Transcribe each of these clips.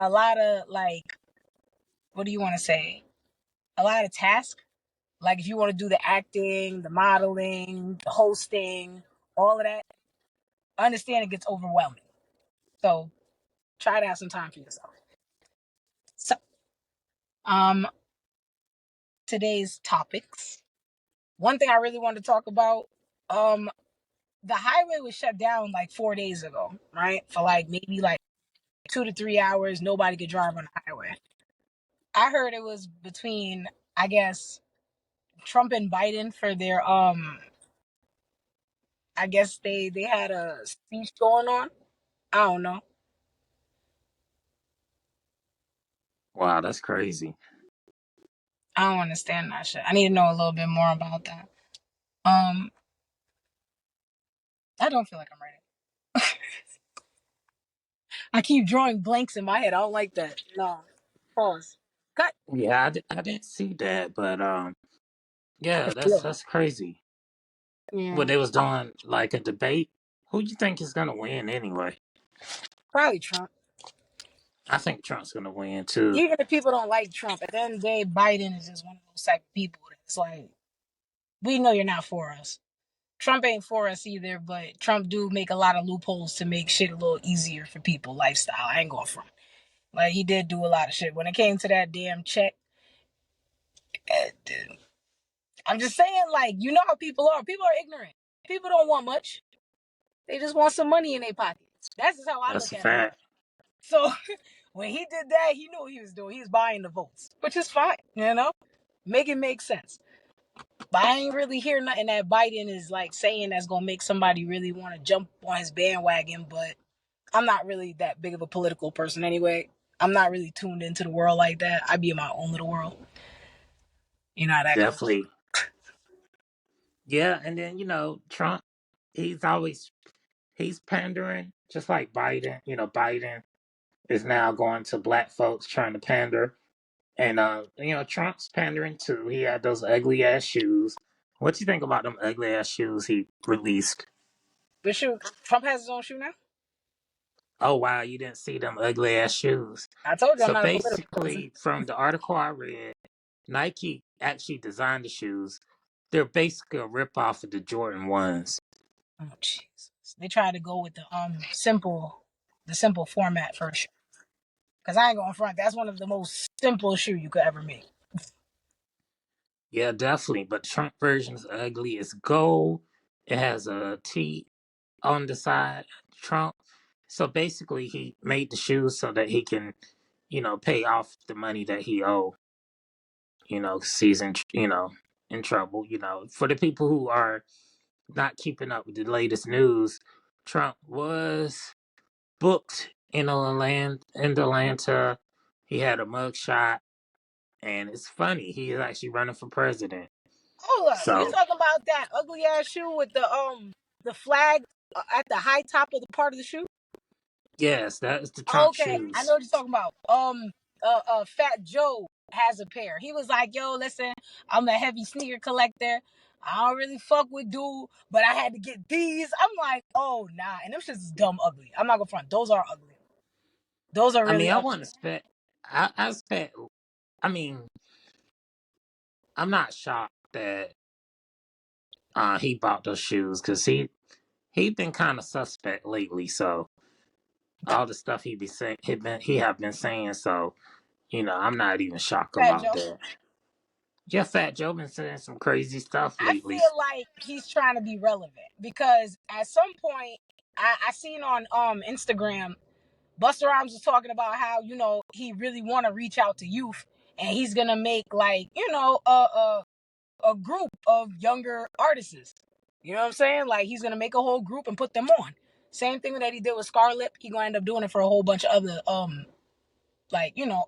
a lot of like, what do you want to say? A lot of tasks. Like if you want to do the acting, the modeling, the hosting, all of that, I understand it gets overwhelming. So try to have some time for yourself. So, um, today's topics. One thing I really wanted to talk about, um, the highway was shut down like 4 days ago, right? For like maybe like 2 to 3 hours, nobody could drive on the highway. I heard it was between, I guess, Trump and Biden for their I guess they had a speech going on. I don't know. Wow, that's crazy. I don't understand that shit. I need to know a little bit more about that. Um, I don't feel like I'm ready. I keep drawing blanks in my head. I don't like that. No. Pause. Cut. Yeah, I didn't see that, but yeah, I feel it. that's crazy. What Yeah. they was doing like a debate. Who you think is gonna win anyway? Probably Trump. I think Trump's gonna win too. Even if people don't like Trump, at the end of the day, Biden is just one of those type of people that's like, we know you're not for us. Trump ain't for us either, but Trump do make a lot of loopholes to make shit a little easier for people, lifestyle. I ain't going front. Like he did do a lot of shit. When it came to that damn check, I'm just saying, like, you know how people are. People are ignorant. People don't want much. They just want some money in their pockets. That's just how I That's look a at life. fact. So when he did that, he knew what he was doing. He was buying the votes, which is fine, you know? Make it make sense. But I ain't really hear nothing that Biden is like saying that's gonna make somebody really want to jump on his bandwagon. But I'm not really that big of a political person anyway. I'm not really tuned into the world like that. I be in my own little world. You know how that goes. Definitely. Yeah, and then Trump, he's always he's pandering, just like Biden. Biden is now going to black folks trying to pander. And Trump's pandering too. He had those ugly ass shoes. What you think about them ugly ass shoes he released? But shoot, Trump has his own shoe now. Oh wow, you didn't see them ugly ass shoes. I told you I'm So not a political person. basically, from the article I read, Nike actually designed the shoes. They're basically a rip off of the Jordan ones. Oh Jesus! They tried to go with the simple format first. Cause I ain't going front. That's one of the most simple shoe you could ever make. Yeah, definitely. But Trump version's ugly. It's gold. It has a T on the side. Trump. So basically, he made the shoes so that he can, pay off the money that he owe. 'Cause he's in trouble. For the people who are not keeping up with the latest news, Trump was booked in Atlanta. He had a mugshot, and it's funny. He is actually running for president. Hold up, you So talking about that ugly ass shoe with the flag at the high top of the part of the shoe? yes, that is the Trump Okay, I know shoes. what you're talking about. Fat Joe has a pair. He was like, "Yo, listen, I'm a heavy sneaker collector. I don't really fuck with dude, but I had to get these." I'm like, "Oh nah," and them shits is dumb ugly. I'm not gonna front. Those are ugly. Those are I really mean, I ugly. want to spec. I expect. I mean, I'm not shocked that he bought those shoes because he been kind of suspect lately. So all the stuff he be saying, he have been saying. So I'm not even shocked Fat about Joe. that. Yeah, Fat Joe been saying some crazy stuff I lately. feel like he's trying to be relevant because at some point I seen on Instagram Buster Rhymes was talking about how he really want to reach out to youth and he's gonna make like a group of younger artists. You know what I'm saying? Like he's gonna make a whole group and put them on. Same thing that he did with Scarlett. He gonna end up doing it for a whole bunch of other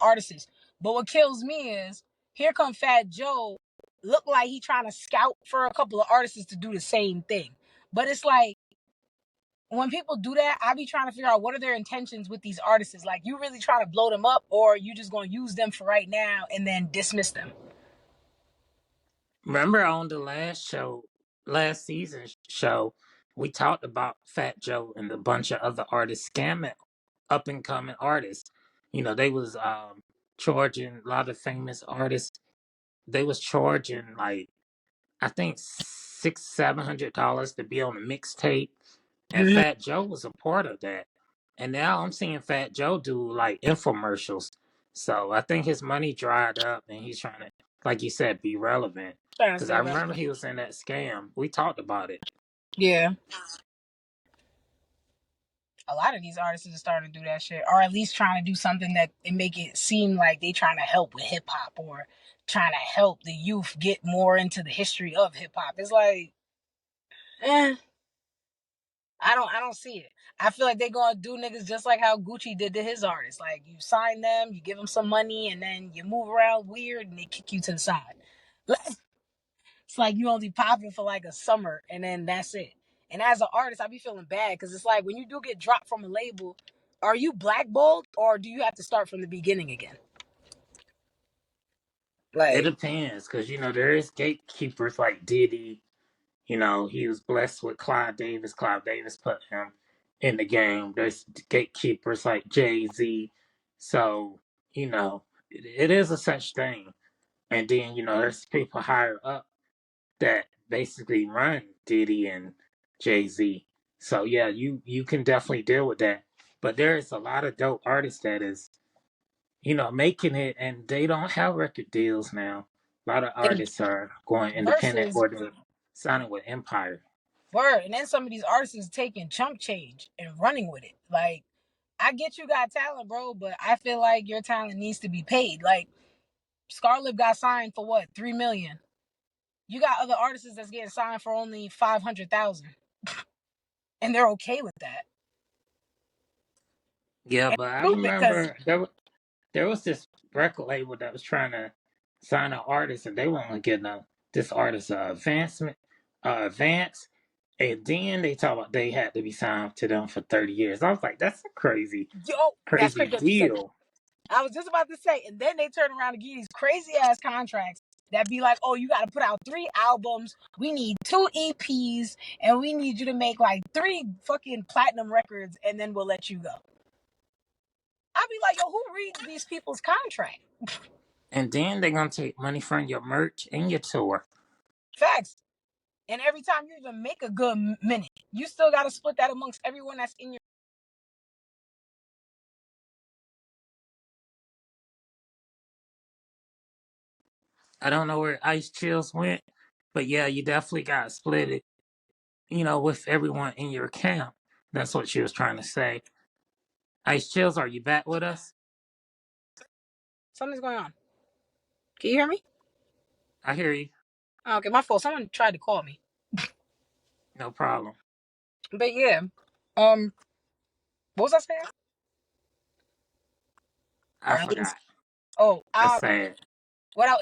artists. But what kills me is here come Fat Joe, look like he trying to scout for a couple of artists to do the same thing. But it's like when people do that, I be trying to figure out what are their intentions with these artists. Like you really trying to blow them up, or you just gonna use them for right now and then dismiss them. Remember on the last season show, we talked about Fat Joe and a bunch of other artists scamming up and coming artists. They was charging a lot of famous artists. They was charging like I think $600-700 to be on a mixtape, and Mhm. Fat Joe was a part of that. And now I'm seeing Fat Joe do like infomercials. So I think his money dried up, and he's trying to, like you said, be relevant. Trying to Because stay I remember relevant. he was in that scam. We talked about it. Yeah. A lot of these artists are starting to do that shit, or at least trying to do something that it make it seem like they trying to help with hip hop or trying to help the youth get more into the history of hip hop. It's like, eh, I don't see it. I feel like they gonna do niggas just like how Gucci did to his artists. Like you sign them, you give them some money, and then you move around weird, and they kick you to the side. It's like you only popping for like a summer, and then that's it. And as an artist, I be feeling bad because it's like when you do get dropped from a label, are you blackballed or do you have to start from the beginning again? It Like, depends, because there is gatekeepers like Diddy. He was blessed with Clive Davis. Clive Davis put him in the game. There's gatekeepers like Jay-Z. So, it is a such thing. And then, there's people higher up that basically run Diddy and Jay-Z. So yeah, you can definitely deal with that. But there's a lot of dope artists that is, making it, and they don't have record deals now. A lot of and artists are going independent, versus or they're signing with Empire. word, and then some of these artists is taking chump change and running with it. Like, I get you got talent, bro, but I feel like your talent needs to be paid. Like, Scarlett got signed for what, 3 million? You got other artists that's getting signed for only 500,000, and they're okay with that. Yeah, And but I stupid because remember there was this record label that was trying to sign an artist, and they weren't getting this artist advance, and then they talk about they had to be signed to them for 30 years. I was like, that's a crazy, yo, that's crazy crazy that you said that. deal. I was just about to say, and then they turn around and give these crazy ass contracts that be like, oh, you got to put out 3 albums. We need 2 EPs, and we need you to make like 3 fucking platinum records, and then we'll let you go. I'd be like, yo, who reads these people's contract? And then they're gonna take money from your merch and your tour. Facts. And every time you even make a good minute, you still got to split that amongst everyone that's in your. I don't know where Ice Chills went, but yeah, you definitely got to split it, with everyone in your camp. That's what she was trying to say. Ice Chills, are you back with us? Something's going on. Can you hear me? I hear you. Oh, okay, my fault. Someone tried to call me. No problem. But yeah, um, what was I saying? I Or at least, forgot. oh, That's sad. what I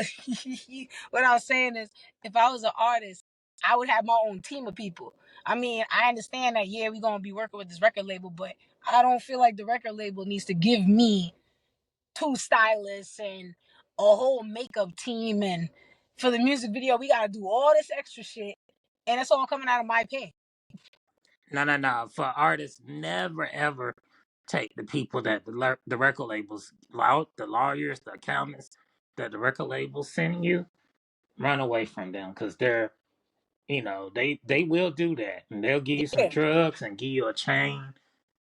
what I was saying is, if I was an artist, I would have my own team of people. I mean, I understand that yeah, we're gonna be working with this record label, but I don't feel like the record label needs to give me 2 stylists and a whole makeup team, and for the music video, we gotta do all this extra shit, and it's all coming out of my pay. No, no, no. For artists, never ever take the people that the record labels, the lawyers, the accountants that the record labels send you. Run away from them, because they will do that, and they'll give you some Yeah, drugs and give you a chain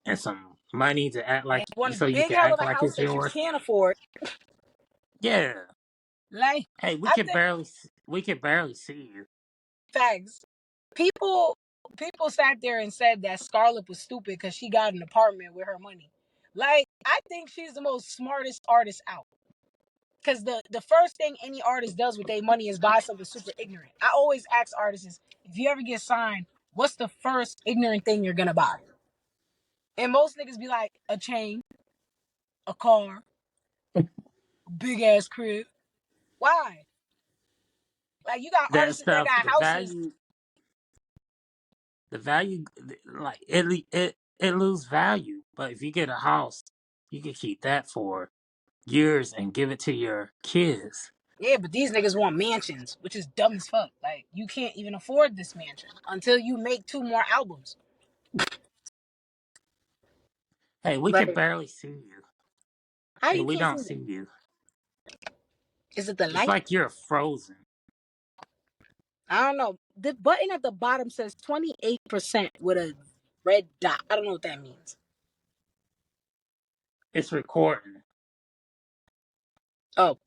and some money to act and like, one so you big can hell of act a like house it's that you yours. can't afford. Yeah. Like, Hey, we I can think barely we can barely see you. facts. People people sat there and said that Scarlett was stupid because she got an apartment with her money. Like, I think she's the most smartest artist out. Because the first thing any artist does with their money is buy something super ignorant. I always ask artists, if you ever get signed, what's the first ignorant thing you're gonna buy? And most niggas be like, a chain, a car, a big ass crib. Why? Like, you got That artists that stuff, got houses. the value, like it lose value. But if you get a house, you can keep that for years and give it to your kids. Yeah, but these niggas want mansions, which is dumb as fuck. Like, you can't even afford this mansion until you make 2 more albums. Hey, we can Like, barely see you. How Hey, you we can't don't see see that? you. Is it the It's light? like you're frozen. I don't know. The button at the bottom says 28% with a red dot. I don't know what that means. It's recording. Oh,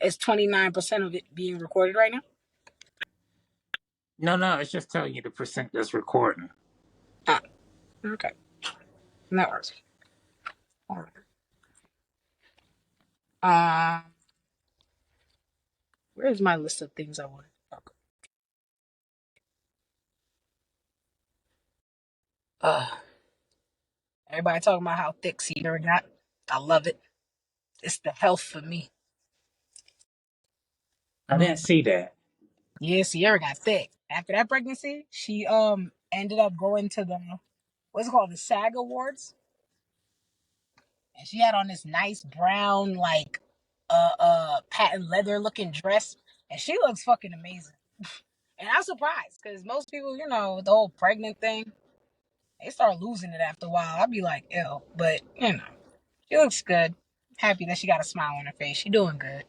it's 29% of it being recorded right now? No, it's just telling you the percent that's recording. Ah, okay. That works. All right. Where's my list of things I want to talk about? Everybody talking about how thick Sierra got. I love it. It's the health for me. I didn't see that. Yeah, Sierra got thick. After that pregnancy, she ended up going to the what's it called, the SAG Awards, and she had on this nice brown like patent leather looking dress, and she looks fucking amazing. And I'm surprised because most people, the whole pregnant thing, they start losing it after a while. I'd be like, ew, but she looks good. Happy that she got a smile on her face. She doing good.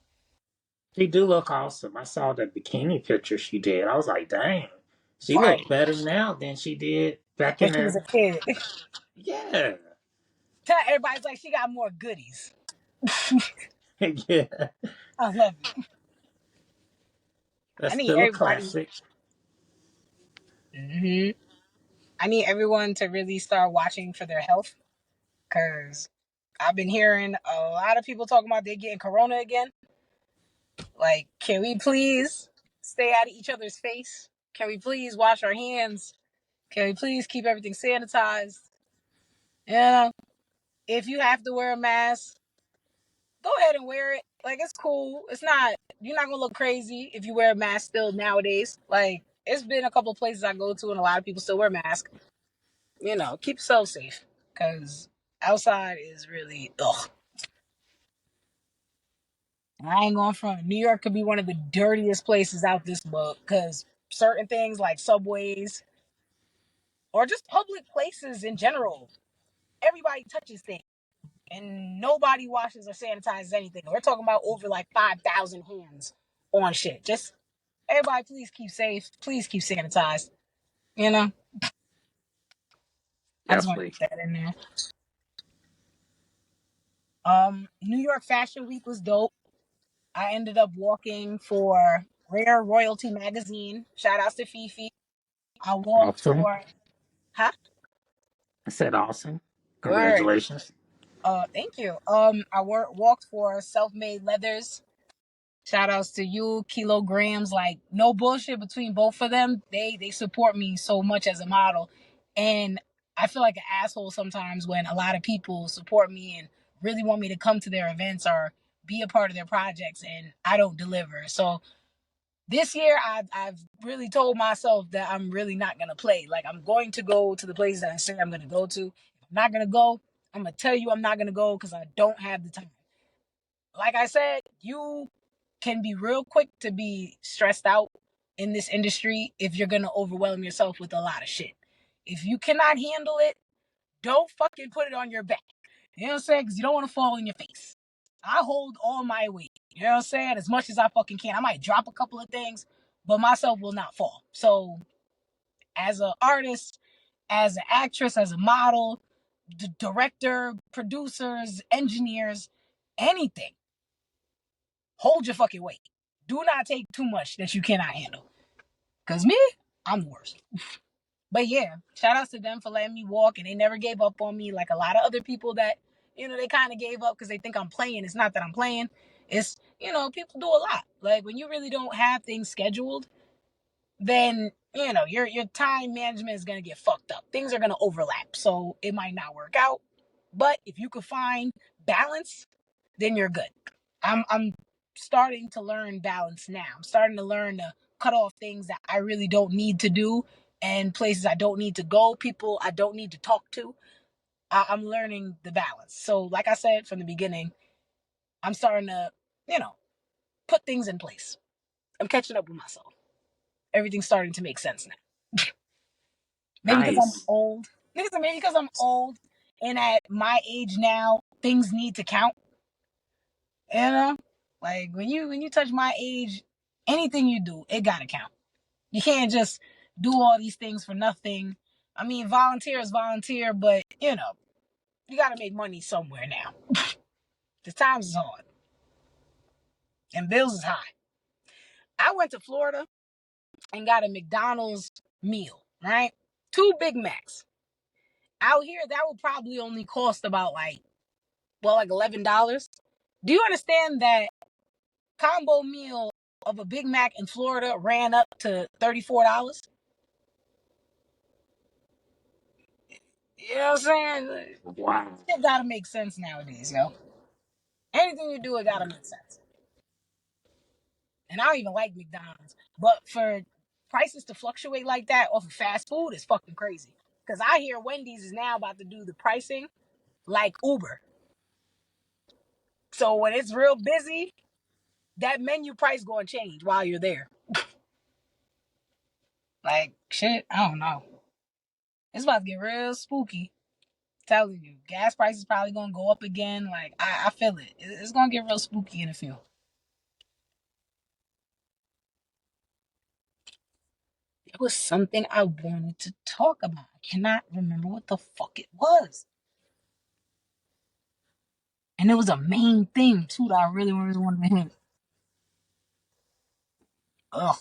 She do look awesome. I saw the bikini picture she did. I was like, dang, she Right. look better now than she did back When in she was the. a kid. Yeah, Tell everybody's like she got more goodies. yeah. I love it. I That's need still a everybody. classic. hmm I need everyone to really start watching for their health because I've been hearing a lot of people talking about they getting corona again. Like, can we please stay out of each other's face? Can we please wash our hands? Can we please keep everything sanitized? If you have to wear a mask, go ahead and wear it. Like, it's cool. It's not, you're not gonna look crazy if you wear a mask still nowadays. Like, it's been a couple of places I go to and a lot of people still wear masks. Keep yourself safe because outside is really, ugh. I ain't going front. New York could be one of the dirtiest places out this book because certain things like subways or just public places in general, everybody touches things and nobody washes or sanitizes anything. We're talking about over like 5,000 hands on shit. Just everybody, please keep safe. Please keep sanitized. You know, I just want to Definitely. get that in there. New York Fashion Week was dope. I ended up walking for Rare Royalty magazine. Shout outs to Fifi. I walked Awesome. for, huh? I said awesome. Word. Congratulations. Thank you. I walked for Self Made Leathers. Shout outs to you, Kilograms. Like, no bullshit between both of them. They support me so much as a model, and I feel like an asshole sometimes when a lot of people support me and really want me to come to their events or be a part of their projects, and I don't deliver. So this year, I've really told myself that I'm really not gonna play. Like, I'm going to go to the places that I say I'm gonna go to. If I'm not gonna go, I'm gonna tell you I'm not gonna go because I don't have the time. Like I said, you can be real quick to be stressed out in this industry if you're gonna overwhelm yourself with a lot of shit. If you cannot handle it, don't fucking put it on your back. You know what I'm saying? Because you don't want to fall in your face. I hold all my weight. You know what I'm saying? As much as I fucking can. I might drop a couple of things, but myself will not fall. So, as an artist, as an actress, as a model, director, producers, engineers, anything, hold your fucking weight. Do not take too much that you cannot handle. Cause me, I'm the worst. But yeah, shout outs to them for letting me walk and they never gave up on me like a lot of other people that, they kind of gave up because they think I'm playing. It's not that I'm playing. It's, people do a lot. Like when you really don't have things scheduled, then, your time management is gonna get fucked up. Things are gonna overlap. So it might not work out. But if you could find balance, then you're good. I'm starting to learn balance now. I'm starting to learn to cut off things that I really don't need to do and places I don't need to go, people I don't need to talk to. I'm learning the balance. So, like I said from the beginning, I'm starting to, you know, put things in place. I'm catching up with myself. Everything's starting to make sense now. Maybe because I'm Nice. old. Maybe because I'm old and at my age now, things need to count. You know, like when you touch my age, anything you do, it gotta count. You can't just do all these things for nothing. I mean, volunteer is volunteer, but you gotta make money somewhere now. The times is hard and bills is high. I went to Florida and got a McDonald's meal, right? Two Big Macs. Out here, that would probably only cost about like $11. Do you understand that combo meal of a Big Mac in Florida ran up to $34? You know what I'm saying? Wow. It gotta make sense nowadays, yo. Anything you do, it gotta make sense. And I don't even like McDonald's, but for prices to fluctuate like that off of fast food is fucking crazy. Because I hear Wendy's is now about to do the pricing like Uber. So when it's real busy, that menu price going to change while you're there. Like shit, I don't know. It's about to get real spooky. Telling you, gas prices probably gonna go up again. Like I feel it. It's gonna get real spooky in a few. It was something I wanted to talk about. I cannot remember what the fuck it was. And it was a main thing too that I really wanted to hit. Ugh,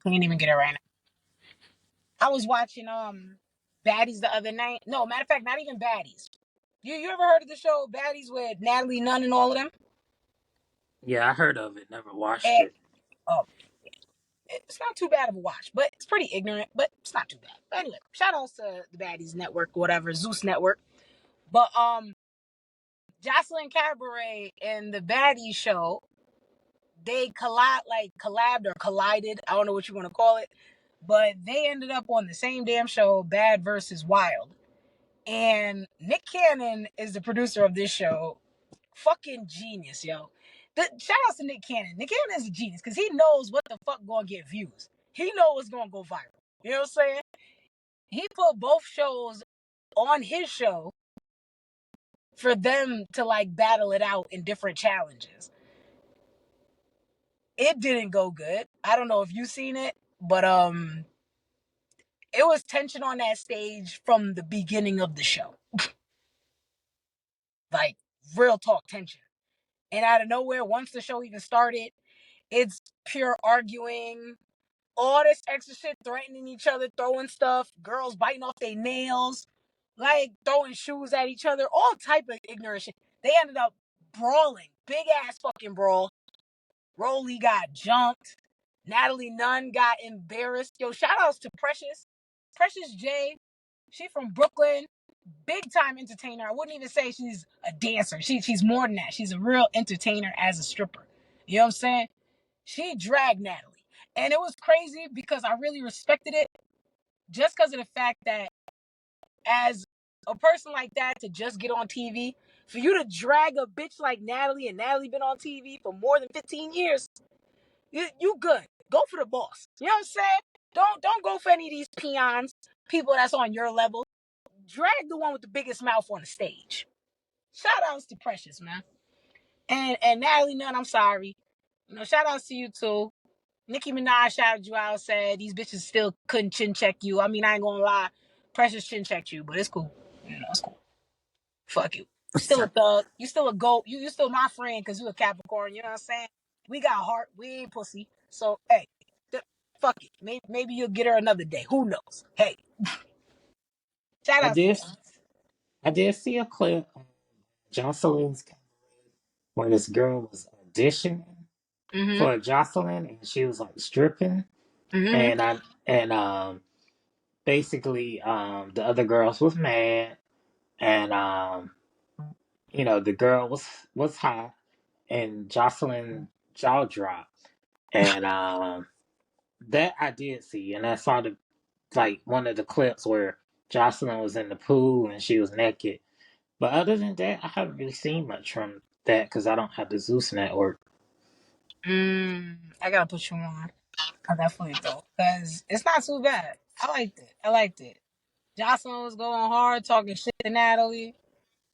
can't even get it right now. I was watching Baddies the other night. No, matter of fact, not even Baddies. You ever heard of the show Baddies with Natalie Nunn and all of them? Yeah, I heard of it. Never watched And, it. oh, it's not too bad of a watch, but it's pretty ignorant, but it's not too bad. But anyway, shout outs to the Baddies Network, whatever, Zeus Network. But Jocelyn Cabaret and the Baddies show, they collabed or collided. I don't know what you want to call it, but they ended up on the same damn show, Bad versus Wild. And Nick Cannon is the producer of this show. Fucking genius, yo. Shout out to Nick Cannon. Nick Cannon is a genius because he knows what the fuck gonna get views. He knows what's gonna go viral. You know what I'm saying? He put both shows on his show for them to like battle it out in different challenges. It didn't go good. I don't know if you've seen it, but it was tension on that stage from the beginning of the show. Like real talk tension. And out of nowhere, once the show even started, it's pure arguing, all this extra shit, threatening each other, throwing stuff, girls biting off their nails, like throwing shoes at each other, all type of ignorant shit. They ended up brawling, big ass fucking brawl. Rolly got jumped. Natalie Nunn got embarrassed. Yo, shout outs to Precious. Precious J. She from Brooklyn. Big time entertainer. I wouldn't even say she's a dancer. She's more than that. She's a real entertainer as a stripper. You know what I'm saying? She dragged Natalie. And it was crazy because I really respected it just because of the fact that as a person like that to just get on TV, for you to drag a bitch like Natalie, and Natalie been on TV for more than 15 years, you good. Go for the boss. You know what I'm saying? Don't go for any of these peons, people that's on your level. Drag the one with the biggest mouth on the stage. Shout outs to Precious, man. And Natalie Nunn, I'm sorry. Shout outs to you too. Nicki Minaj shouted you out, said these bitches still couldn't chin check you. I mean, I ain't gonna lie. Precious chin checked you, but it's cool. It's cool. Fuck you. You still a thug. You still a goat. You still my friend because you a Capricorn. You know what I'm saying? We got heart. We ain't pussy. So, hey, fuck it. Maybe you'll get her another day. Who knows? Hey, shout I out to did. Precious. I did see a clip of Jocelyn's where this girl was auditioning Mm-hmm. for Jocelyn, and she was like stripping, Mm-hmm. and basically the other girls was mad, and the girl was hot, and Jocelyn jaw dropped, and that I did see, and I saw like one of the clips where Jocelyn was in the pool and she was naked. But other than that, I haven't really seen much from that because I don't have the Zeus network. I gotta put you on. I definitely do. Because it's not too bad. I liked it. I liked it. Jocelyn was going hard, talking shit to Natalie.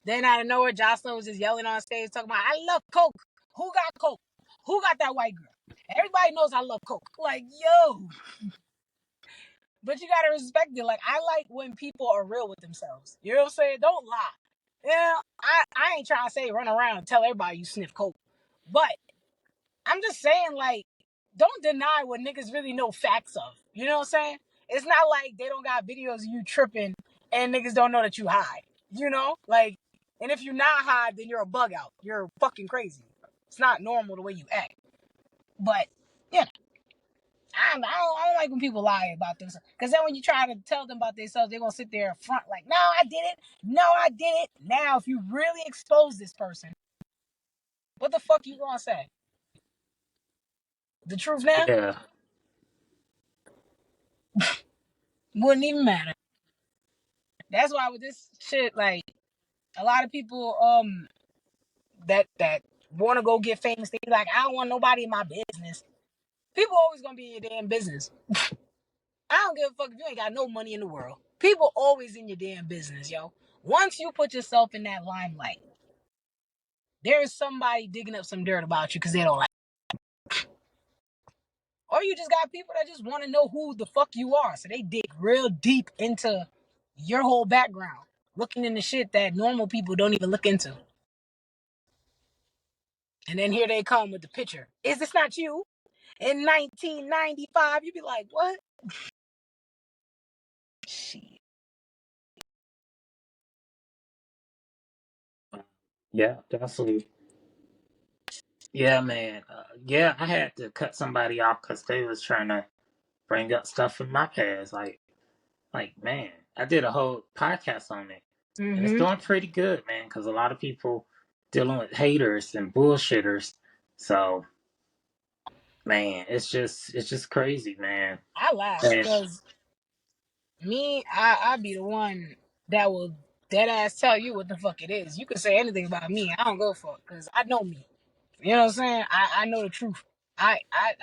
Then out of nowhere, Jocelyn was just yelling on stage, talking about, I love Coke. Who got coke? Who got that white girl? Everybody knows I love coke. Like, yo. But you gotta respect it. Like, I like when people are real with themselves. You know what I'm saying? Don't lie. Yeah, I ain't trying to say run around and tell everybody you sniff coke. But I'm just saying, like, don't deny what niggas really know facts of. You know what I'm saying? It's not like they don't got videos of you tripping and niggas don't know that you high. You know? Like, and if you're not high, then you're a bug out. You're fucking crazy. It's not normal the way you act. But, you know, I don't like when people lie about themselves. Because then when you try to tell them about themselves, they're going to sit there in front like, no, I did it. No, I did it. Now, if you really expose this person, what the fuck you going to say? The truth now? Yeah. Wouldn't even matter. That's why with this shit, like, a lot of people that want to go get famous, they be like, I don't want nobody in my business. People always gonna be in your damn business. I don't give a fuck if you ain't got no money in the world. People always in your damn business, yo. Once you put yourself in that limelight, there is somebody digging up some dirt about you because they don't like it. Or you just got people that just want to know who the fuck you are. So they dig real deep into your whole background, looking into shit that normal people don't even look into. And then here they come with the picture. Is this not you? In 1995, you'd be like, what? Shit. Yeah, definitely. Yeah, man. Yeah, I had to cut somebody off because they was trying to bring up stuff from my past. Like, man, I did a whole podcast on it, and it's Mm-hmm. doing pretty good, man. Because a lot of people dealing with haters and bullshitters. So, man, it's just crazy, man. I laugh And because I be the one that will dead ass tell you what the fuck it is. You can say anything about me. I don't go for it because I know me. You know what I'm saying? I know the truth. I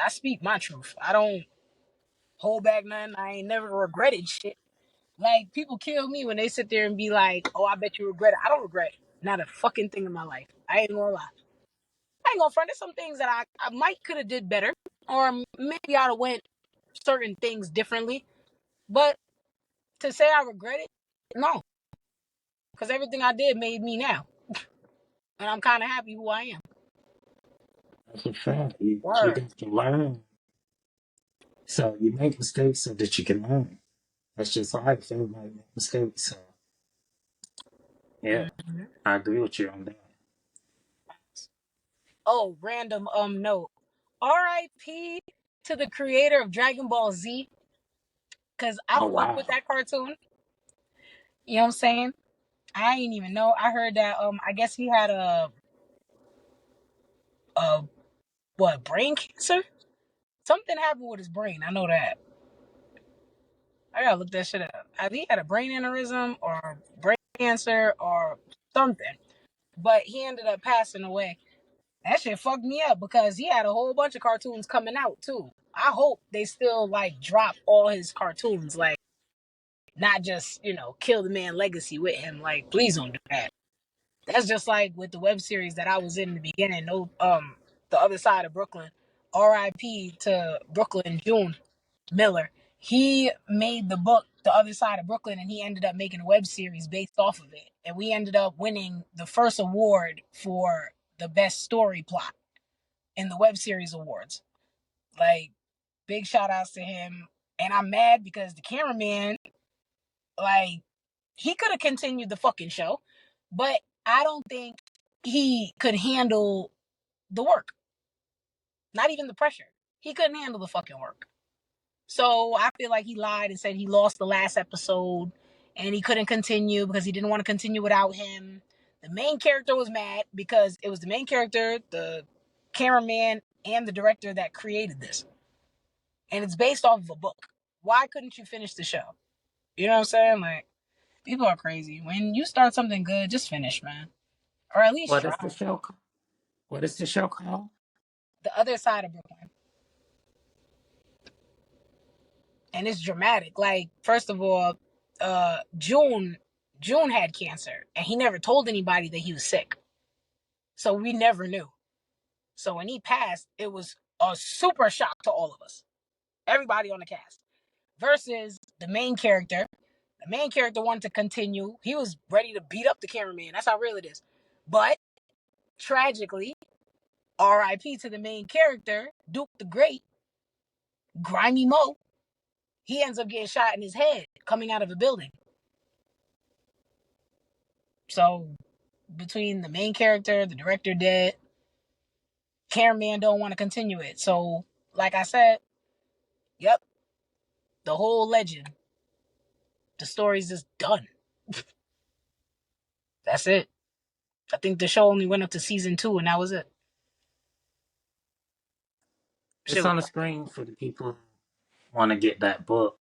speak my truth. I don't hold back nothing. I ain't never regretted shit. Like, people kill me when they sit there and be like, oh, I bet you regret it. I don't regret not a fucking thing in my life. I ain't gonna lie. I ain't gonna front. There's some things that I might could have did better, or maybe I'd have went certain things differently. But to say I regret it, no, because everything I did made me now, and I'm kind of happy who I am. that's a fact. You Word. got to learn. So you make mistakes so that you can learn. That's just life. Everybody make mistakes. So yeah, Mhm. I agree with you on that. Oh, random note. R.I.P. to the creator of Dragon Ball Z, because I Oh fuck with wow. that cartoon. You know what I'm saying? I ain't even know. I heard that I guess he had a what, brain cancer? Something happened with his brain. I know that. I gotta look that shit up. Either he had a brain aneurysm or brain cancer or something. But he ended up passing away. That shit fucked me up because he had a whole bunch of cartoons coming out too. I hope they still like drop all his cartoons, like not just, kill the man legacy with him. Like, please don't do that. That's just like with the web series that I was in the beginning. No, the other side of Brooklyn. R.I.P. to Brooklyn June Miller. He made the book The Other Side of Brooklyn, and he ended up making a web series based off of it. And we ended up winning the first award for the best story plot in the web series awards. Like, big shout outs to him. And I'm mad because the cameraman, like, he could have continued the fucking show, but I don't think he could handle the work. Not even the pressure. He couldn't handle the fucking work. So I feel like he lied and said he lost the last episode and he couldn't continue because he didn't want to continue without him. The main character was mad because it was the main character, the cameraman, and the director that created this. And it's based off of a book. Why couldn't you finish the show? You know what I'm saying? Like, people are crazy. When you start something good, just finish, man. Or at least What is try. the show? What is the show called? The Other Side of Brooklyn. And it's dramatic. Like, first of all, June had cancer and he never told anybody that he was sick. So we never knew. So when he passed, it was a super shock to all of us, everybody on the cast. Versus the main character. The main character wanted to continue. He was ready to beat up the cameraman. That's how real it is. But tragically, R.I.P. to the main character, Duke the Great, Grimy Mo, he ends up getting shot in his head coming out of a building. So between the main character, the director dead, cameraman don't want to continue it. So like I said, yep, the whole legend, the story's just done. That's it. I think the show only went up to season 2 and that was it. Shit It's was on the screen for the people who want to get that book.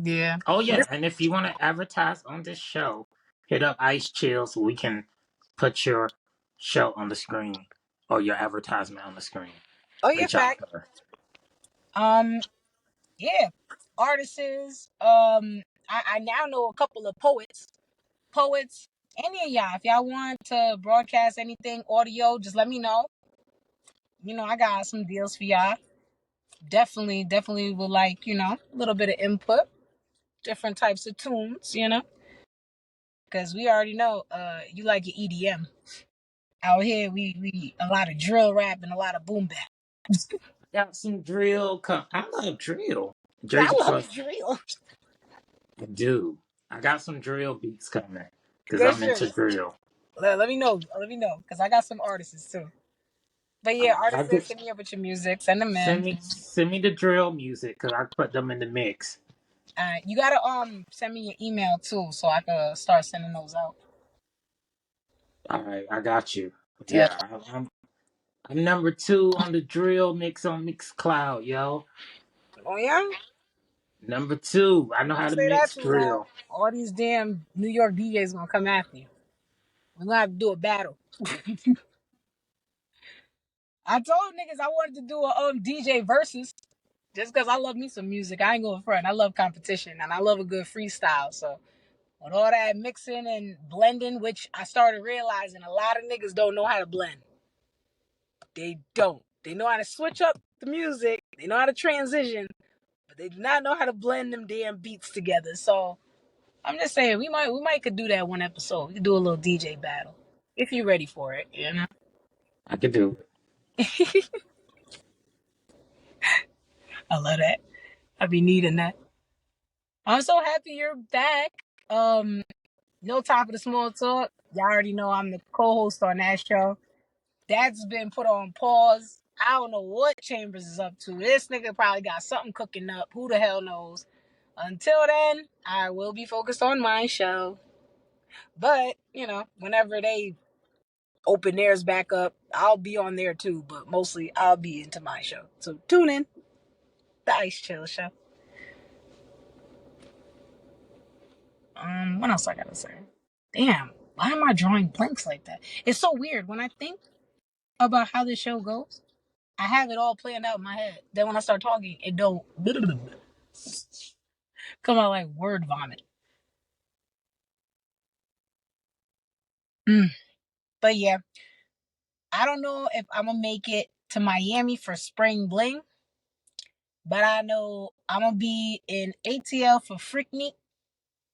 yeah. Oh But yeah, and if you want to advertise on this show, hit up Ice Chillz so we can put your show on the screen or your advertisement on the screen. oh yeah, Reach out fact. to her. Um yeah. Artists. I now know a couple of poets, any of y'all. If y'all want to broadcast anything audio, just let me know. You know, I got some deals for y'all. Definitely would like, a little bit of input, different types of tunes, because we already know you like your EDM. Out here, we a lot of drill rap and a lot of boom bap. Got some drill. I love drill. I Jersey love Club. drill. I do. I got some drill beats coming because Good I'm shit. into drill. Let me know. Let me know, because I got some artists too. But yeah, I artists, just hit me up with your music. Send them in. send me the drill music because I put them in the mix. You gotta send me your email too, so I can start sending those out. All right, I got you. Yeah. Yeah, I'm number 2 on the drill mix on Mixcloud, yo. Oh yeah. Number 2. I know Don't how to say that mix too loud. drill. All these damn New York DJs gonna come after you. We're gonna have to do a battle. I told niggas I wanted to do a DJ versus just because I love me some music. I ain't going front. I love competition and I love a good freestyle. So with all that mixing and blending, which I started realizing a lot of niggas don't know how to blend. They don't. They know how to switch up the music. They know how to transition, but they do not know how to blend them damn beats together. So I'm just saying we might could do that one episode. We could do a little DJ battle if you're ready for it. I could do it. I love that. I be needing that. I'm so happy you're back. No time for the small talk. Y'all already know I'm the co-host on that show. That's been put on pause. I don't know what Chambers is up to. This nigga probably got something cooking up. Who the hell knows? Until then, I will be focused on my show. But, whenever they open theirs back up, I'll be on there too. But mostly I'll be into my show. So tune in. The Ice Chillz show. What else I gotta say? Damn, why am I drawing blanks like that? It's so weird. When I think about how this show goes, I have it all planned out in my head. Then when I start talking, it don't come out like word vomit. Mm. But yeah, I don't know if I'm gonna make it to Miami for spring bling, but I know I'm gonna be in ATL for Freaknik,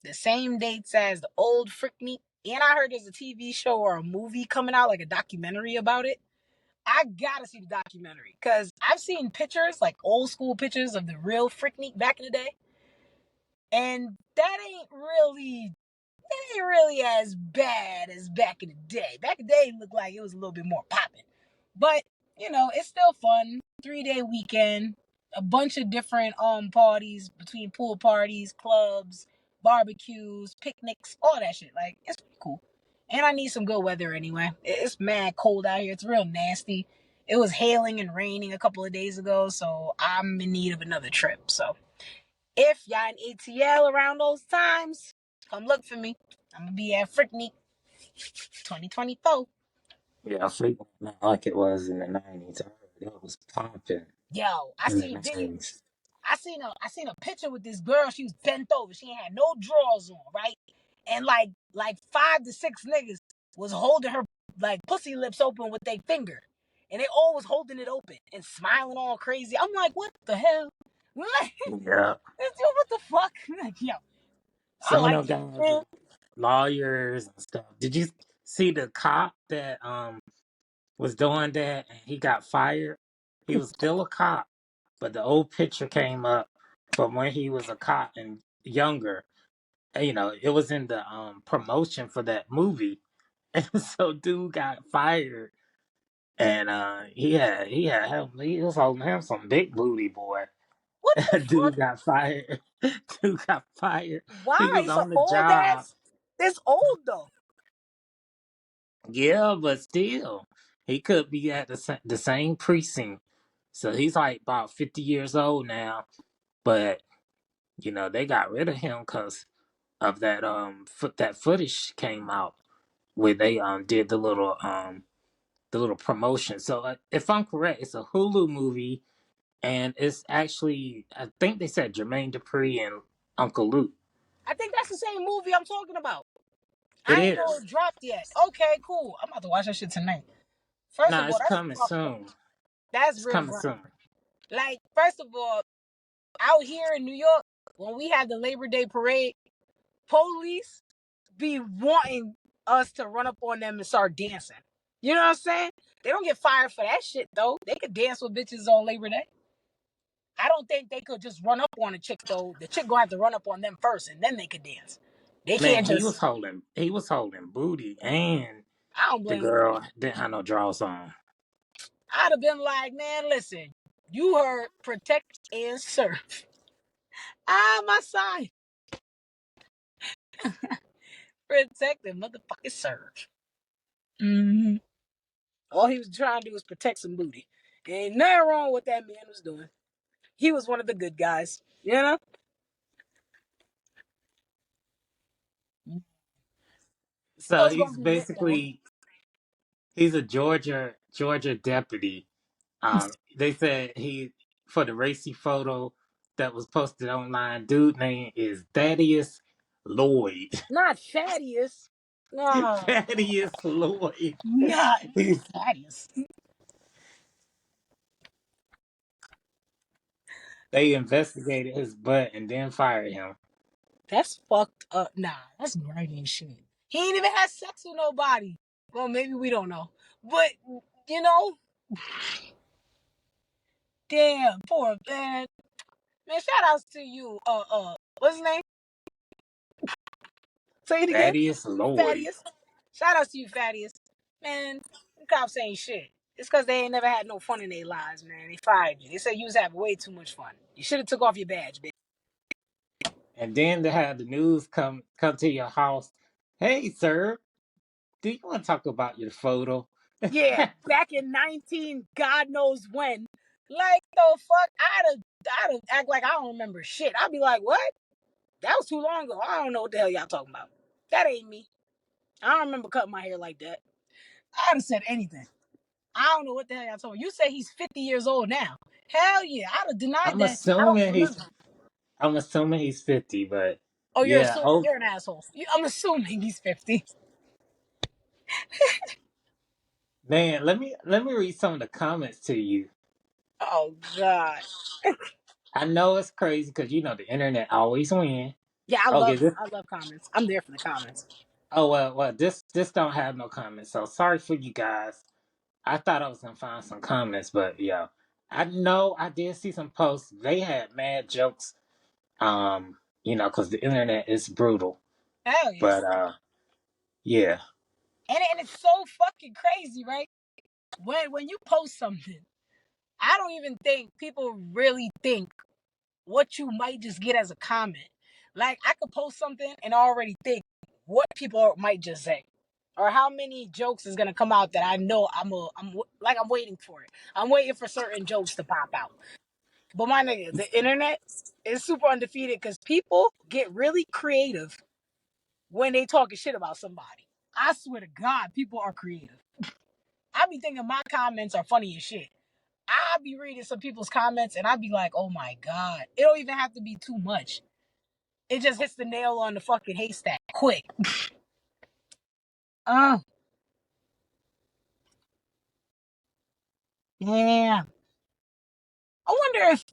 the same dates as the old Freaknik. And I heard there's a TV show or a movie coming out, like a documentary about it. I gotta see the documentary because I've seen pictures, like old school pictures of the real Freaknik back in the day, and that ain't really as bad as back in the day. Back in the day, it looked like it was a little bit more popping. But, it's still fun. 3-day weekend, a bunch of different parties between pool parties, clubs, barbecues, picnics, all that shit. Like, it's pretty cool. And I need some good weather anyway. It's mad cold out here. It's real nasty. It was hailing and raining a couple of days ago, so I'm in need of another trip. So if y'all in ATL around those times, come look for me. I'm gonna be at Freaknik 2024. Yeah, I think not like it was in the 90s. I heard it was popping Yo, I in the seen videos. 90s. I seen a picture with this girl. She was bent over. She ain't had no drawers on, right? And like 5 to 6 niggas was holding her like pussy lips open with their finger. and they always holding it open and smiling all crazy. I'm like, what the hell? Like, Yeah. what the fuck? Like, yo, I Some like of it, them guys man. are lawyers and stuff. Did you see the cop that was doing that and he got fired? He was still a cop, but the old picture came up from when he was a cop and younger. You know, it was in the promotion for that movie. And so dude got fired and he was holding him some big booty boy. What the fuck? Dude got fired. Dude got fired. He Why? was It's an on the old job. ass. It's old though. Yeah, but still, he could be at the same precinct. So he's like about 50 years old now. But you know they got rid of him because of that that footage came out where they did the little promotion. So if I'm correct, it's a Hulu movie, and it's actually I think they said Jermaine Dupri and Uncle Luke. I think that's the same movie I'm talking about. It I ain't know is. it dropped yet. Okay, cool. I'm about to watch that shit tonight. First No, of all, it's that's coming fucked up. soon. That's It's real coming grimy. soon. Like, first of all, out here in New York, when we had the Labor Day parade, police be wanting us to run up on them and start dancing. You know what I'm saying? They don't get fired for that shit though. They could dance with bitches on Labor Day. I don't think they could just run up on a chick though. The chick gonna have to run up on them first, and then they could dance. They Man, can't just. he was holding booty, and I don't the blame him. girl didn't have no drawers on. I'd have been like, man, listen, you heard protect and serve. My side. Protect and motherfucking serve. Mm-hmm. All he was trying to do was protect some booty. Ain't nothing wrong with what that man was doing. He was one of the good guys. You know? So So it's gonna he's be lit though. basically he's a Georgia deputy. They said he for the racy photo that was posted online. Dude name is Thaddeus Lloyd. Not Thaddeus. No, Thaddeus Lloyd. not He- Thaddeus. they investigated his butt and then fired him. That's fucked up. Nah, that's grimy shit. He ain't even had sex with nobody. Well, maybe we don't know. But you know, damn, poor man. Man, shout outs to you. What's his name? Say it again. Thaddeus Lloyd. Thaddeus. Shout outs to you, Thaddeus. Man, the cops ain't shit. It's because they ain't never had no fun in their lives, man. They fired you. They said you was having way too much fun. You should have took off your badge, bitch. And then they had the news come to your house. Hey, sir, do you want to talk about your photo? Yeah, back in 19, God knows when. Like the fuck, I'd have act like I don't remember shit. I'd be like, what? That was too long ago. I don't know what the hell y'all talking about. That ain't me. I don't remember cutting my hair like that. I'd have said anything. I don't know what the hell y'all talking about. You say he's 50 years old now. Hell yeah, I'd have denied I'm that. I don't assuming remember. I'm assuming he's 50, but Oh, you're yeah. assuming Oh you're an asshole. I'm assuming he's 50. man, let me read some of the comments to you. Oh God. I know it's crazy because you know the internet always win. Yeah, Okay, this I love comments. I'm there for the comments. oh well this don't have no comments, so sorry for you guys. I thought I was gonna find some comments, but yeah. I know I did see some posts. They had mad jokes. You know, because the internet is brutal. Hell yeah. But yeah. And it's so fucking crazy, right? When you post something, I don't even think people really think what you might just get as a comment. Like I could post something and already think what people might just say, or how many jokes is gonna come out that I know I'm waiting for it. I'm waiting for certain jokes to pop out. But my nigga, the internet is super undefeated because people get really creative when they talking shit about somebody. I swear to God, people are creative. I be thinking my comments are funny as shit. I be reading some people's comments and I be like, oh my God. It don't even have to be too much. It just hits the nail on the fucking haystack quick. Uh, Yeah. I wonder if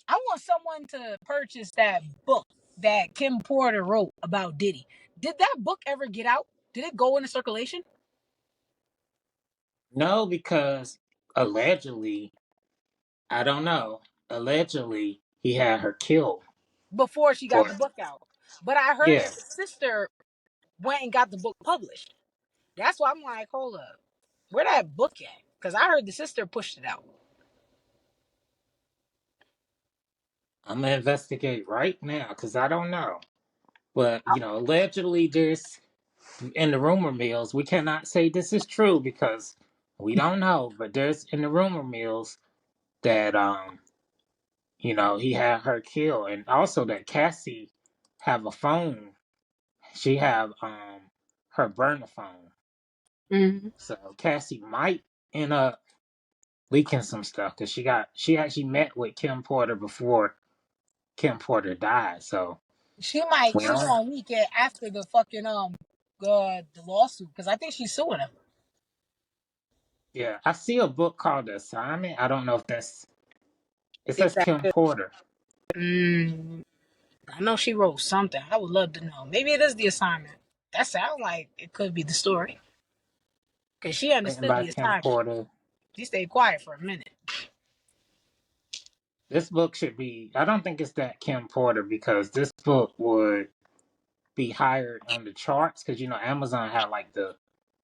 I want someone to purchase that book that Kim Porter wrote about Diddy. Did that book ever get out? Did it go into circulation No, because allegedly, I don't know. Allegedly, he had her killed. before she got For the book out? But I heard yeah, that the sister went and got the book published. That's why I'm like, hold up, where that book at? Because I heard the sister pushed it out. I'm gonna investigate right now because I don't know. But allegedly, there's in the rumor mills. We cannot say this is true because we don't know. But there's in the rumor mills that he had her killed, and also that Cassie have a phone. She have her burner phone. Mm-hmm. So Cassie might end up leaking some stuff because she actually met with Kim Porter before Kim Porter died. So we She don't. gonna leak it after the fucking the lawsuit because I think she's suing him. Yeah, I see a book called The Assignment. I don't know if that's. It Is says that Kim good? Porter. I know she wrote something. I would love to know. Maybe it is the assignment. That sounds like it could be the story because she Written understood by the Kim assignment. Porter. She stayed quiet for a minute. This book should be. I don't think it's that Kim Porter because this book would be higher on the charts because Amazon had like the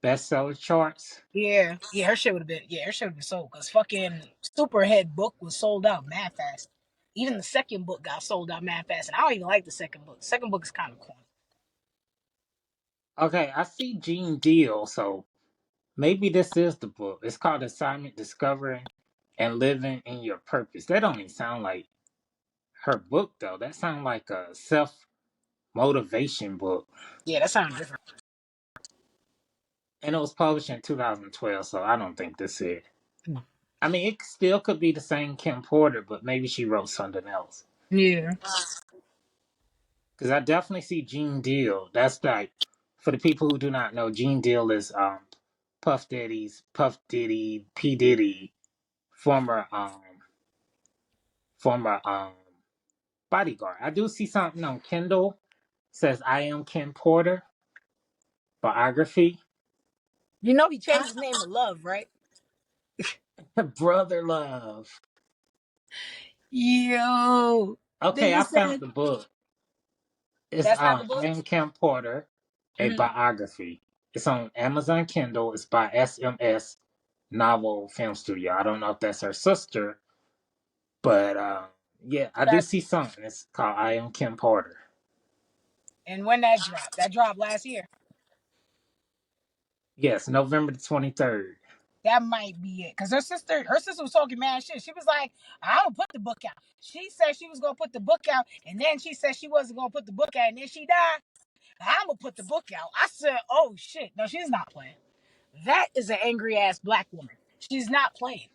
bestseller charts. Yeah, her shit would have been. Yeah, her shit would have been sold because fucking Superhead book was sold out mad fast. Even the second book got sold out mad fast, and I don't even like the second book. The second book is kind of corny. Okay, I see Gene Deal, so maybe this is the book. It's called Assignment Discovering and Living in Your Purpose. That don't even sound like her book though. That sounds like a self motivation book. Yeah, that sounds different. And it was published in 2012, so I don't think this is it. I mean, it still could be the same Kim Porter, but maybe she wrote something else. Yeah. Because I definitely see Gene Deal. That's like, for the people who do not know, Gene Deal is Puff Diddy, P Diddy, former bodyguard. I do see something on Kindle says I am Kim Porter biography. You know he changed his name to Love, right? Brother love. Yo, they Okay, I just found said the book. It's that's not the I book. am Kim Porter, a Mhm. biography. It's on Amazon Kindle. It's by SMS Novel Film Studio. I don't know if that's her sister, but yeah, I do That see something. It's called I am Kim Porter. and when that dropped last year. Yes, November the 23rd. That might be it. Cause her sister was talking mad shit. She was like, "I'm gonna put the book out." She said she was gonna put the book out, and then she said she wasn't gonna put the book out, and then she died. I'm gonna put the book out. I said, "Oh shit, no, she's not playing." That is an angry ass black woman. She's not playing.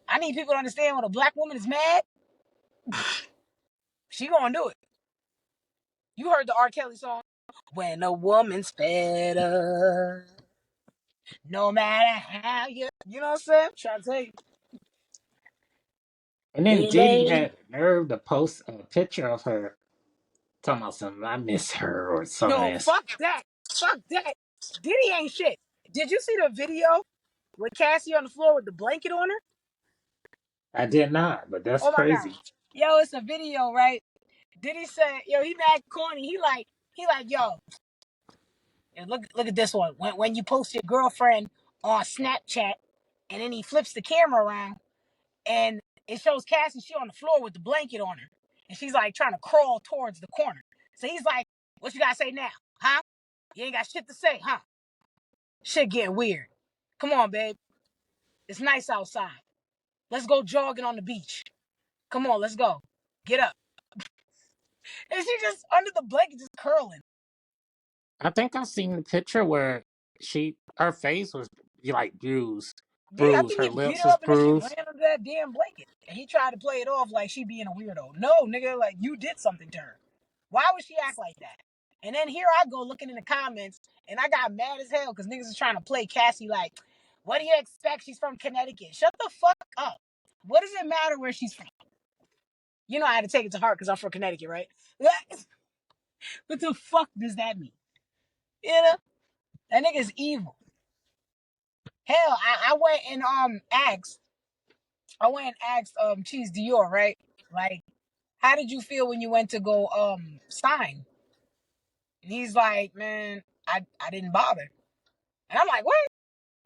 I need people to understand when a black woman is mad, she gonna do it. You heard the R. Kelly song? When a woman's fed up, no matter how you know what I'm saying? I'm trying to tell you. And then They Diddy lay. had the nerve to post a picture of her talking about something. I miss her or some No, ass. fuck that. Fuck that. Diddy ain't shit. Did you see the video with Cassie on the floor with the blanket on her? I did not, but that's Oh my god. crazy. Yo, it's a video, right? Diddy said, yo, he mad corny. He like, yo, and look at this one. When you post your girlfriend on Snapchat and then he flips the camera around and it shows Cassie, she on the floor with the blanket on her. And she's like trying to crawl towards the corner. So he's like, what you gotta say now? Huh? You ain't got shit to say, huh? Shit getting weird. Come on, babe. It's nice outside. Let's go jogging on the beach. Come on, let's go. Get up. And she just under the blanket, just curling. I think I've seen the picture where her face was like Yeah, I bruised. think he Her beat lips her was up and then she bruised. ran under that damn blanket. And he tried to play it off like she being a weirdo. No, nigga, like you did something to her. Why would she act like that? And then here I go looking in the comments and I got mad as hell because niggas is trying to play Cassie like, What do you expect? She's from Connecticut. Shut the fuck up. What does it matter where she's from? You know I had to take it to heart because I'm from Connecticut, right? What the fuck does that mean? You know? That nigga's evil. Hell, I went and asked Cheese Dior, right? Like, how did you feel when you went to go sign? And he's like, man, I didn't bother. And I'm like, what?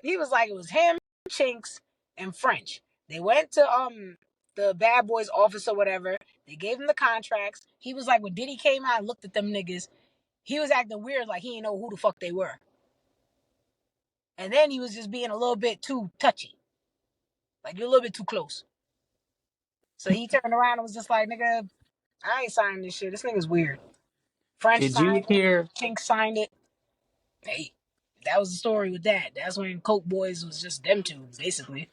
He was like, it was him, Chinks, and French. They went to the bad boys office or whatever. They gave him the contracts. He was like, when Diddy came out and looked at them niggas, he was acting weird, like he didn't know who the fuck they were. And then he was just being a little bit too touchy. Like, you're a little bit too close. So he turned around and was just like, nigga, I ain't signing this shit. This nigga's weird. French Did you signed it. hear? Chink signed it. Hey, that was the story with that. That's when Coke Boys was just them two, basically.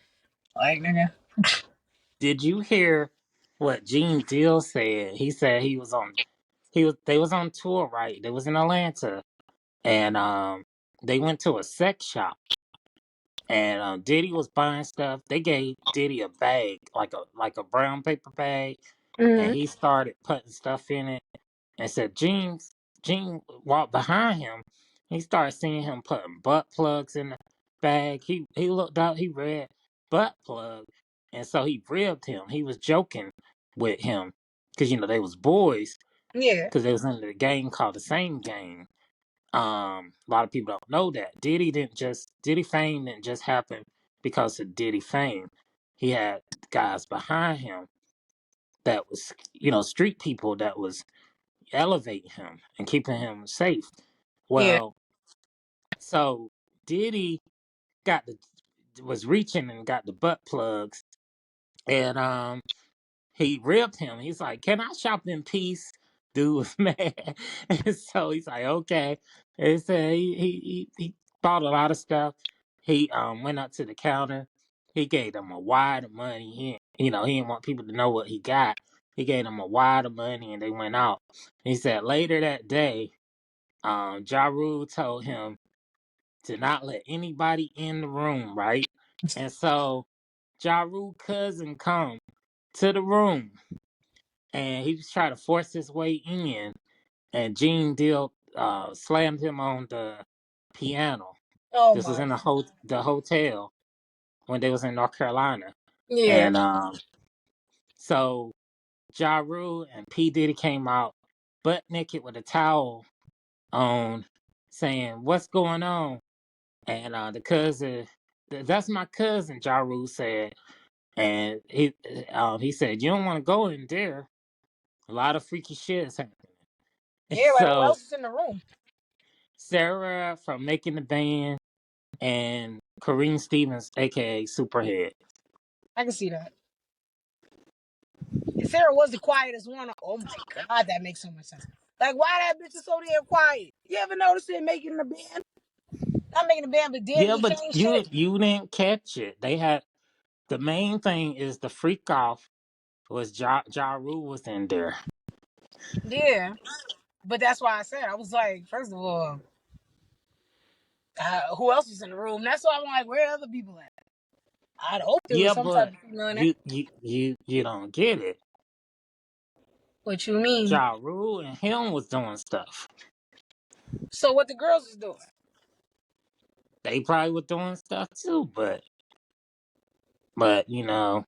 Like, nigga. Did you hear what Gene Deal said? He said they was on tour, right? They was in Atlanta, and they went to a sex shop, and Diddy was buying stuff. They gave Diddy a bag, like a brown paper bag, and Mm-hmm. he started putting stuff in it. And said Gene walked behind him. He started seeing him putting butt plugs in the bag. He looked out. He read butt plug, and so he ribbed him. He was joking with him because they was boys Yeah. because they was in the gang called the Same Gang. A lot of people don't know that Diddy fame didn't just happen because of Diddy fame. He had guys behind him that was street people that was elevating him and keeping him safe. Yeah. Well, so Diddy got the was reaching and got the butt plugs, and he ripped him. He's like, "Can I shop in peace?" Dude was mad, and so he's like, "Okay." And so he bought a lot of stuff. He went up to the counter. He gave them a wad of money. He didn't want people to know what he got. He gave them a wad of money, and they went out. He said later that day, Ja Rule told him to not let anybody in the room, right? And so Ja Rule cousin come to the room, and he was trying to force his way in, and Gene Deal slammed him on the piano. Oh This was my. in the hotel when they was in North Carolina, Yeah. and so Ja Rule and P Diddy came out butt naked with a towel on, saying, "What's going on?" And the cousin, "That's my cousin," Ja Rule said. And he said, "You don't want to go in there. A lot of freaky shit is happening." And Yeah, like who so else is in the room? Sarah from Making the Band and Kareem Stevens, aka Superhead. I can see that. If Sarah was the quietest one, oh my god, that makes so much sense. Like, why that bitch is so damn quiet? You ever notice it making the band? Not making the band, but Yeah, Danny but Kane you shit. you didn't catch it. They had the main thing is the freak off was Ja Rule was in there. Yeah. But that's why I said, I was like, first of all, who else was in the room? That's why I'm like, where are other people at? I'd hope there was Yeah, some type but of female in there. you don't get it. What you mean? Ja Rule and him was doing stuff. So what the girls was doing? They probably were doing stuff too, but I it don't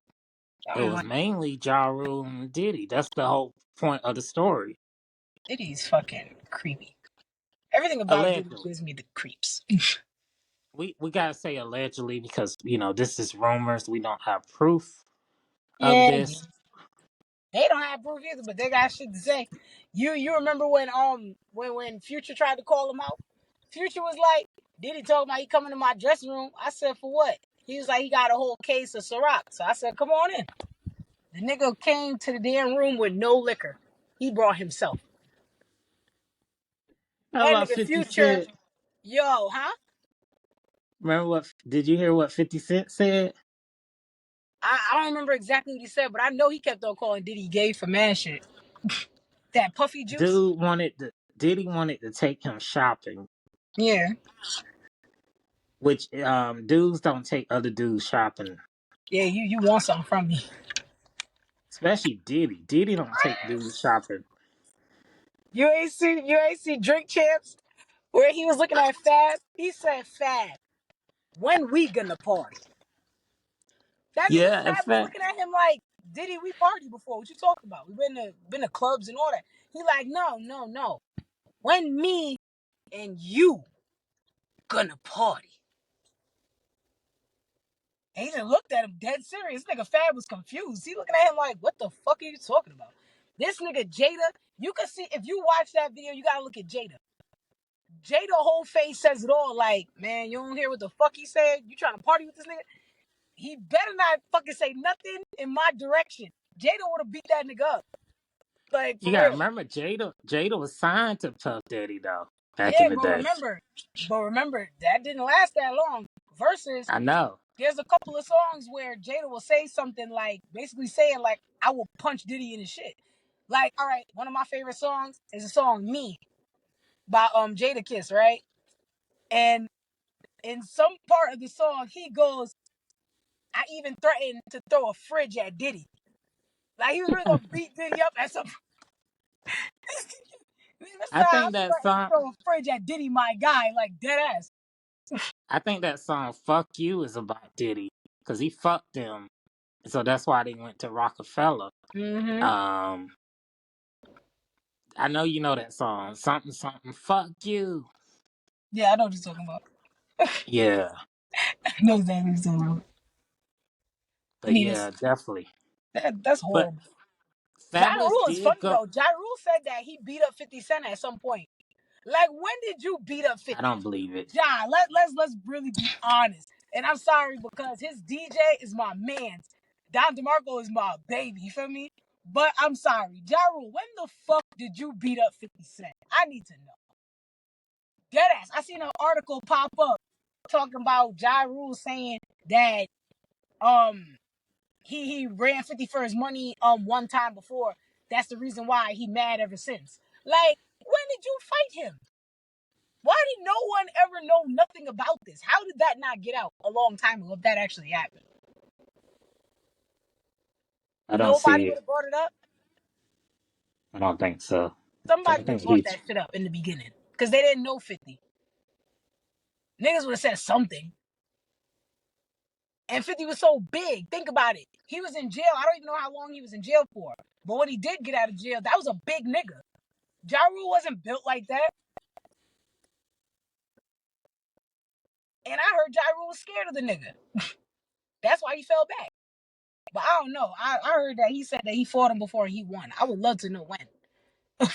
was like mainly Ja Rule and Diddy. That's the whole point of the story. Diddy's fucking creepy. Everything about Diddy Allegedly. gives me the creeps. We gotta say allegedly because this is rumors. We don't have proof of Yeah, this. they don't have proof either, but they got shit to say. You remember when Future tried to call him out? Future was like, Diddy told him he coming to my dressing room. I said, for what? He was like, he got a whole case of Ciroc. So I said, come on in. The nigga came to the damn room with no liquor. He brought himself. How That about nigga 50 Future, Cent? yo, huh? Remember did you hear what 50 Cent said? I don't remember exactly what he said, but I know he kept on calling Diddy gay for mad shit. That puffy juice? Diddy wanted to take him shopping. Yeah. Which dudes don't take other dudes shopping. Yeah, you want something from me. Especially Diddy. Diddy don't take dudes shopping. You ain't see Drink Champs where he was looking at Fab. He said, "Fab, when we gonna party?" That nigga Yeah, in Fab was fact, looking at him like, "Diddy, we party before. What you talking about? We been to clubs and all that." He like, "No, no, no. When me and you gonna party?" And he just looked at him dead serious. This nigga Fab was confused. He looking at him like, "What the fuck are you talking about?" This nigga Jada, you can see if you watch that video, you gotta look at Jada. Jada whole face says it all. Like, man, you don't hear what the fuck he said? You trying to party with this nigga? He better not fucking say nothing in my direction. Jada would have beat that nigga up. Like, you for gotta real. remember Jada was signed to Puff Daddy though back in Yeah, the but day. remember, that didn't last that long. Versus, I know. there's a couple of songs where Jada will say something like, basically saying, like, I will punch Diddy in his shit. Like, all right, one of my favorite songs is a song, Me, by Jada Kiss, right? And in some part of the song, he goes, I even threatened to throw a fridge at Diddy. Like, he was really gonna beat Diddy up at some. This I time I think that threatened to song throw a fridge at Diddy, my guy, like dead ass. I think that song "Fuck You" is about Diddy because he fucked him, so that's why they went to Rockefeller. Mm-hmm. Um, I know you know that song, something something. Fuck you. Yeah, I know what you're talking about. Yeah, I know exactly what you're talking about. I but mean, yeah, definitely. that's But horrible. Ja Fabulous Rule is did funny go. though. Ja Rule said that he beat up 50 Cent at some point. Like, when did you beat up I 50? don't believe it. Ja, let's really be honest. And I'm sorry because his DJ is my man's. Don DeMarco is my baby. You feel me? But I'm sorry, Ja Rule, when the fuck did you beat up 50 Cent? I need to know. Deadass. I seen an article pop up talking about Ja Rule saying that um he ran 50 for his money one time before. That's the reason why he mad ever since. Like, when did you fight him? Why did no one ever know nothing about this? How did that not get out a long time ago if that actually happened? I don't Nobody see would it. have brought it up. I don't think so. I Somebody would have think brought he's. that shit up in the beginning because they didn't know 50. Niggas would have said something. And 50 was so big. Think about it. He was in jail. I don't even know how long he was in jail for. But when he did get out of jail, that was a big nigga. Ja Rule wasn't built like that. And I heard Ja Rule was scared of the nigga. That's why he fell back. But I don't know. I heard that he said that he fought him before he won. I would love to know when.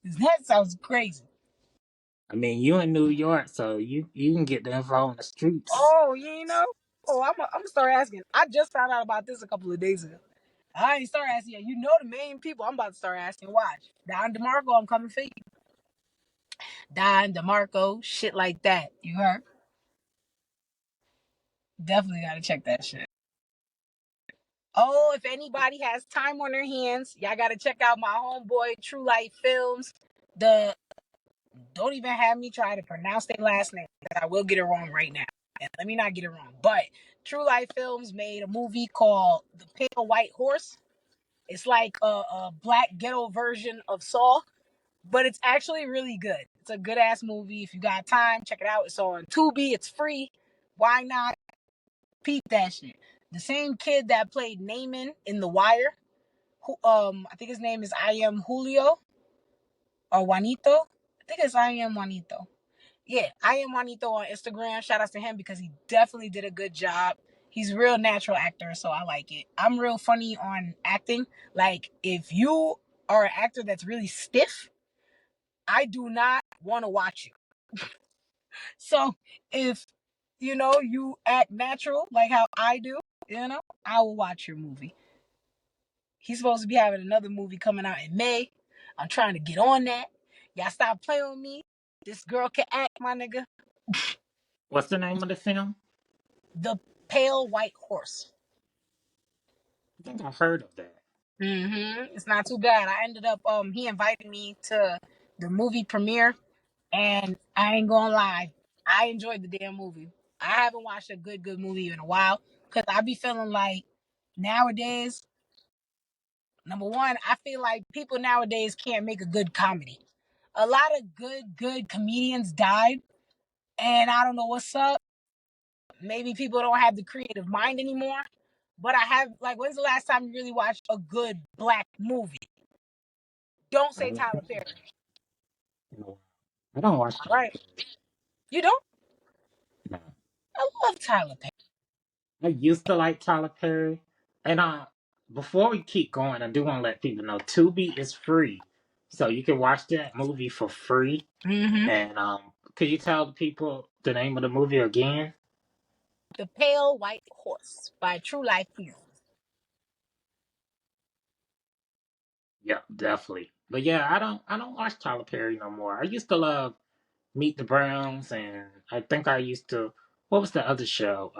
That sounds crazy. I mean, you in New York, so you can get the info on the streets. Oh, you know? Oh, I'm gonna start asking. I just found out about this a couple of days ago. I ain't start asking yet. You know the main people. I'm about to start asking. Watch. Don DeMarco, I'm coming for you. Don DeMarco, shit like that. You heard? Definitely gotta check that shit. Oh, if anybody has time on their hands, y'all gotta check out my homeboy True Light Films. The Don't even have me try to pronounce their last name because I will get it wrong right now. And let me not get it wrong. But True Light Films made a movie called The Pale White Horse. It's like a black ghetto version of Saw, but it's actually really good. It's a good ass movie. If you got time, check it out. It's on Tubi. It's free. Why not? Peep that shit. The same kid that played Naaman in The Wire, who I think his name is I Am Julio or Juanito. I think it's I Am Juanito. Yeah, I Am Juanito on Instagram. Shout out to him because he definitely did a good job. He's a real natural actor, so I like it. I'm real funny on acting. Like, if you are an actor that's really stiff, I do not want to watch you. So if you act natural like how I do, I will watch your movie. He's supposed to be having another movie coming out in May. I'm trying to get on that. Y'all stop playing with me. This girl can act, my nigga. What's the name of the film? The Pale White Horse. I think I've heard of that. It's not too bad. I ended up he invited me to the movie premiere, and I ain't gonna lie, I enjoyed the damn movie. I haven't watched a good movie in a while because I be feeling like nowadays, number one, I feel like people nowadays can't make a good comedy. A lot of good comedians died, and I don't know what's up. Maybe people don't have the creative mind anymore. But I have, like, when's the last time you really watched a good black movie? Don't I say haven't Tyler seen Perry. that in a while. I don't watch All Tyler right. Perry. You don't? No. I love Tyler Perry. I used to like Tyler Perry. And before we keep going, I do want to let people know Tubi is free. So you can watch that movie for free. Mm-hmm. And could you tell the people the name of the movie again? The Pale White Horse by True Life Films. Yeah, definitely. But yeah, I don't watch Tyler Perry no more. I used to love Meet the Browns, and I think I used to. What was the other show?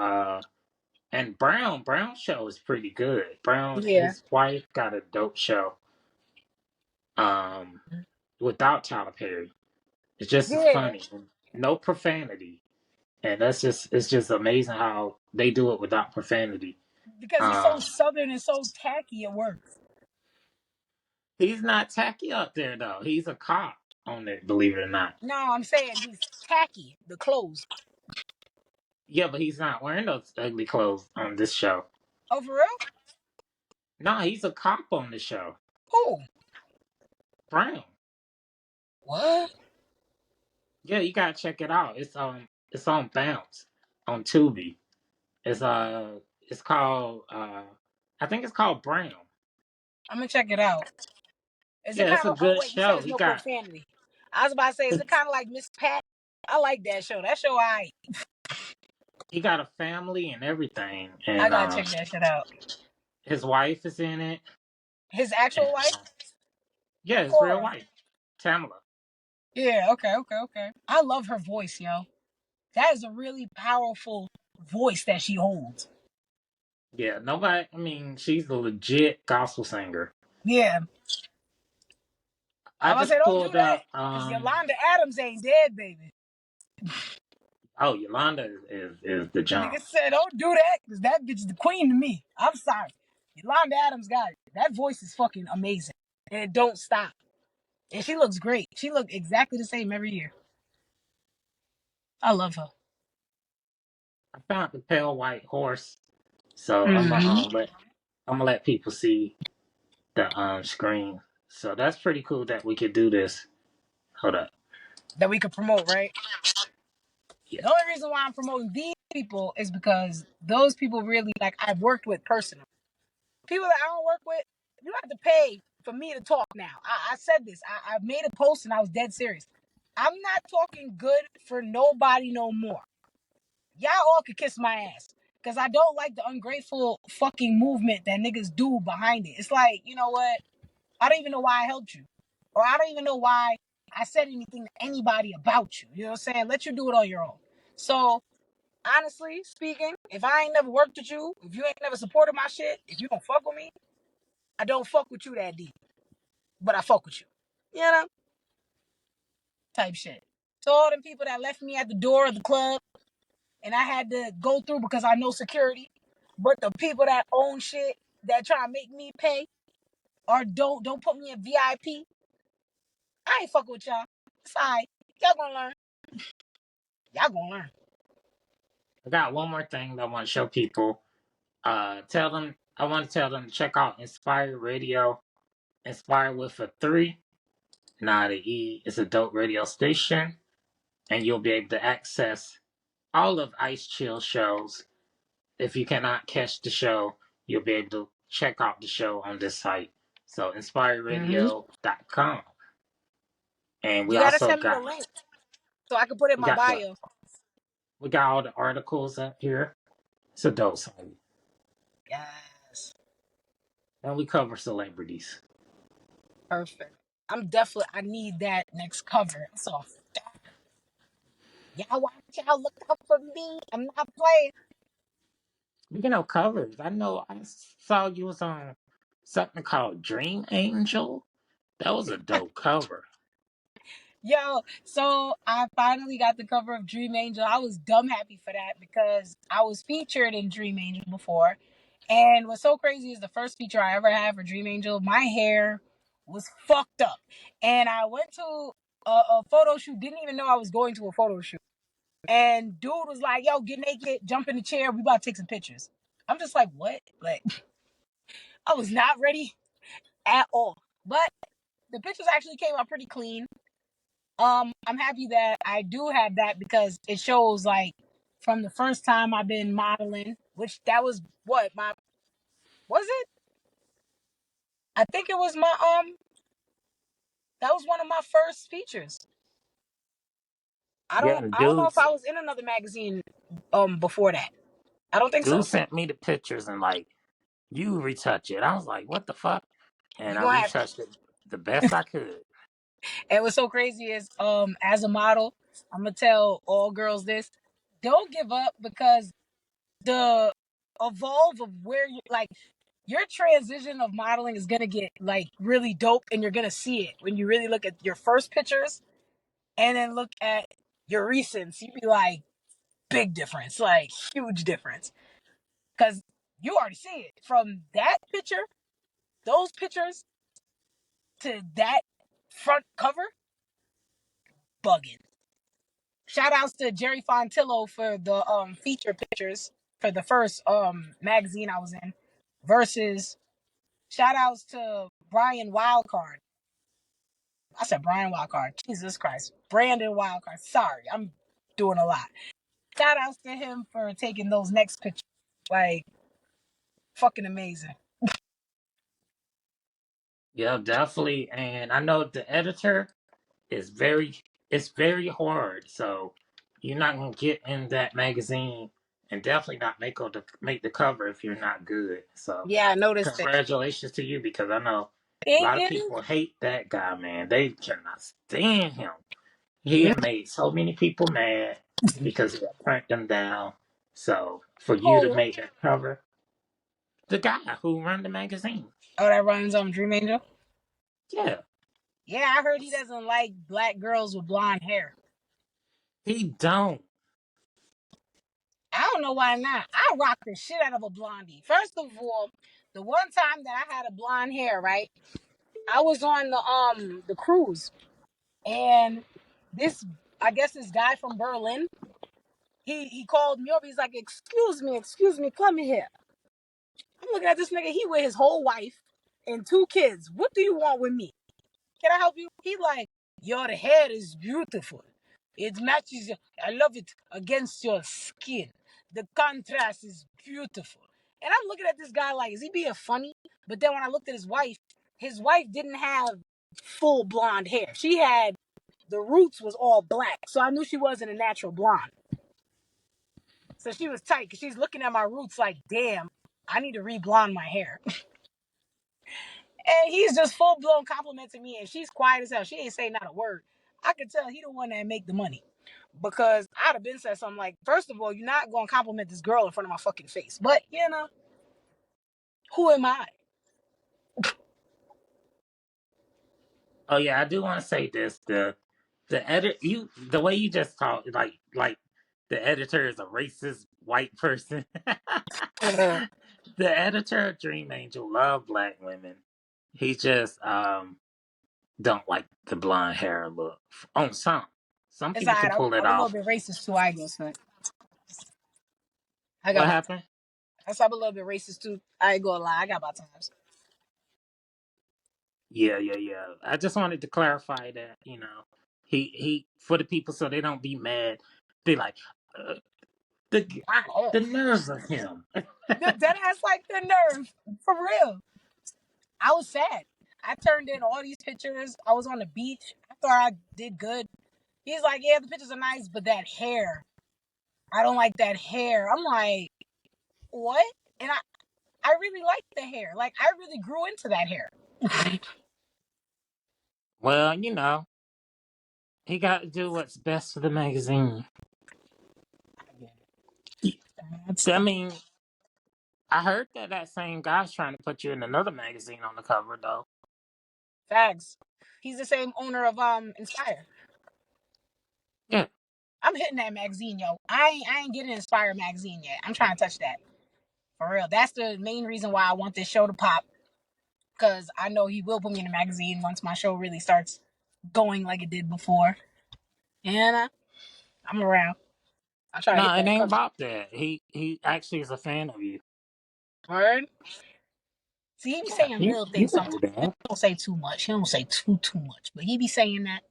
And Brown show is pretty good. Brown, Yeah. his wife got a dope show. Um, without Tyler Perry, it's just as Yeah. funny. No profanity, and it's just amazing how they do it without profanity. Because he's so Um, southern and so tacky at work. he's not tacky up there though. He's a cop on it, believe it or not. No, I'm saying he's tacky. The clothes. Yeah, but he's not wearing those ugly clothes on this show. Oh, for real? No, he's a cop on the show. Who? Brown. What? Yeah, you gotta check it out. It's on Bounce on Tubi. It's it's called I think it's called Brown. I'm gonna check it out. Is it Yeah, kind it's a of? Oh good wait, you said show. it's no profanity. I was about to say, is it kind of like Miss Pat? I like that show. That show, He got a family and everything, I and gotta check that shit out. his wife is in it, His and actual wife, yeah, his real Cora. wife, Tamala. Yeah. Okay. Okay. Okay. I love her voice, yo. That is a really powerful voice that she holds. Yeah, nobody. I mean, she's a legit gospel singer. Yeah. I I'm gonna say just don't do pulled that up. because Yolanda Adams ain't dead, baby. Oh, Yolanda is the jump. Nigga said don't do that because that bitch is the queen to me. I'm sorry. Yolanda Adams got it. That voice is fucking amazing. And it don't stop. And she looks great. She look exactly the same every year. I love her. I found the pale white horse, so Mm-hmm. I'm gonna let people see the screen. So that's pretty cool that we could do this. Hold up. That we could promote, right? Yeah. The only reason why I'm promoting these people is because those people really like I've worked with personally. People that I don't work with, you have to pay for me to talk now. I said this. I made a post and I was dead serious. I'm not talking good for nobody no more. Y'all all could kiss my ass. Because I don't like the ungrateful fucking movement that niggas do behind it. It's like, you know what? I don't even know why I helped you. Or I don't even know why I said anything to anybody about you. You know what I'm saying? Let you do it on your own. So, honestly speaking, if I ain't never worked with you, if you ain't never supported my shit, if you don't fuck with me, I don't fuck with you that deep. But I fuck with you. You know? Type shit. So all them people that left me at the door of the club and I had to go through because I know security. But the people that own shit that try to make me pay or don't put me in VIP, I ain't fucking with y'all. It's alright. Y'all gonna learn. Y'all gonna learn. I got one more thing that I want to show people. Tell them I want to tell them to check out Inspire Radio. Inspire with a three, not a E. It's a dope radio station, and you'll be able to access all of Ice Chill shows. If you cannot catch the show, you'll be able to check out the show on this site. So Mm-hmm. inspireradio.com. And we You gotta also send me the got link so I can put it in we my got the bio. we got all the articles up here. It's a dope site. Yes. And we cover celebrities. Perfect. I need that next cover. So y'all watch y'all look out for me. I'm not playing. Speaking of covers, I know I saw you was on something called Dream Angel. That was a dope cover. Yo, so I finally got the cover of Dream Angel. I was dumb happy for that because I was featured in Dream Angel before. And what's so crazy is the first feature I ever had for Dream Angel, my hair was fucked up. And I went to a photo shoot, didn't even know I was going to a photo shoot. And dude was like, yo, get naked, jump in the chair, we about to take some pictures. I'm just like, what? Like, I was not ready at all. But the pictures actually came out pretty clean. I'm happy that I do have that because it shows like from the first time I've been modeling, which that was what my was it? I think it was my that was one of my first features. Yeah, and I don't know if dudes, I was in another magazine before that. I don't think dude so. sent me the pictures and like you retouch it. I was like, what the fuck? And You I gonna have to. retouched it the best I could. And what's so crazy is as a model, I'm gonna tell all girls this: don't give up because the evolve of where you like your transition of modeling is gonna get like really dope, and you're gonna see it when you really look at your first pictures and then look at your recents. You be like, big difference, like huge difference, because you already see it from that picture, those pictures to that front cover, bugging. Shout outs to Jerry Fontillo for the feature pictures for the first magazine I was in. Versus shout outs to Brian Wildcard. I said Brian Wildcard. Jesus Christ. Brandon Wildcard. Sorry, I'm doing a lot. Shout outs to him for taking those next pictures. Like fucking amazing. Yeah, definitely. And I know the editor is it's very hard. So you're not gonna get in that magazine and definitely not make the cover if you're not good. So Yeah, I noticed it. congratulations to you because I know a Thank lot of you. people hate that guy, man. They cannot stand him. He had made so many people mad because he had turned them down. So for you to Oh, make that cover, the guy who run the magazine, oh, that runs on Dream Angel. yeah, Yeah, I heard he doesn't like black girls with blonde hair. he don't. I don't know why not. I rock the shit out of a blondie. First of all, the one time that I had a blonde hair, right? I was on the cruise, and this I guess this guy from Berlin, he called me over. He's like, excuse me, come here. I'm looking at this nigga. He with his whole wife and two kids. What do you want with me? Can I help you? He like, your hair is beautiful. It matches. I love it against your skin. The contrast is beautiful. And I'm looking at this guy like, is he being funny? But then when I looked at his wife didn't have full blonde hair. She had the roots was all black, so I knew she wasn't a natural blonde. So she was tight because she's looking at my roots like, damn, I need to re-blonde my hair. And he's just full blown complimenting me, and she's quiet as hell. She ain't saying not a word. I could tell he the one that make the money because I'd have been said something like, first of all, you're not gonna compliment this girl in front of my fucking face. But you know, who am I? Oh yeah, I do want to say this. The way you just talk like the editor is a racist white person. The editor of Dream Angel love black women. He just don't like the blonde hair look on some. Some It's people can alright. pull it I'm a little off. bit racist too. I guess, but I got What my. happened? I'm a little bit racist too. I ain't gonna lie. I got my times. Yeah. I just wanted to clarify that, he for the people so they don't be mad. They like uh, the Wow. the nerve of him. The dead ass like the nerve for real. I was sad. I turned in all these pictures. I was on the beach. I thought I did good. He's like, yeah, the pictures are nice, but that hair, I don't like that hair. I'm like, what? And I really like the hair. Like, I really grew into that hair. Well, he got to do what's best for the magazine. That's I mean, I heard that same guy's trying to put you in another magazine on the cover, though. facts. He's the same owner of Inspire. I'm hitting that magazine, yo. I ain't getting Inspire magazine yet. I'm trying to touch that. For real. That's the main reason why I want this show to pop. Because I know he will put me in a magazine once my show really starts going like it did before. And I'm around. I'll try to hit No, it that ain't cover. about that. He actually is a fan of you. Word. See, he be Yeah, saying you little you things know sometimes. He that. don't say too much. He don't say too much. But he be saying that.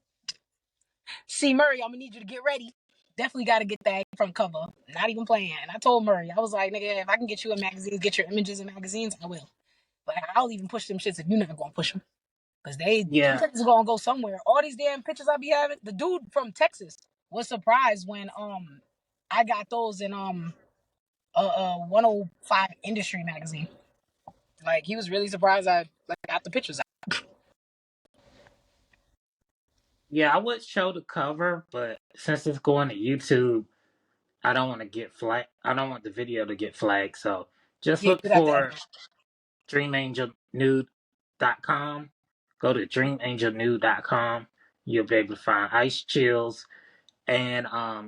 See, Murray, I'm gonna need you to get ready. Definitely got to get that front cover. Not even playing. And I told Murray, I was like, nigga, if I can get you a magazine, get your images in magazines, I will. But I'll even push them shits if you're not gonna push them. Because them Yeah, pictures are gonna go somewhere. All these damn pictures I be having. The dude from Texas was surprised when I got those in 105 Industry magazine. Like he was really surprised I got the pictures out. yeah. I would show the cover, but since it's going to YouTube, I don't want to get flag. I don't want the video to get flagged. So just Yeah, look you got that. for dreamangelnude.com. Go to dreamangelnude.com. You'll be able to find Ice Chillz, and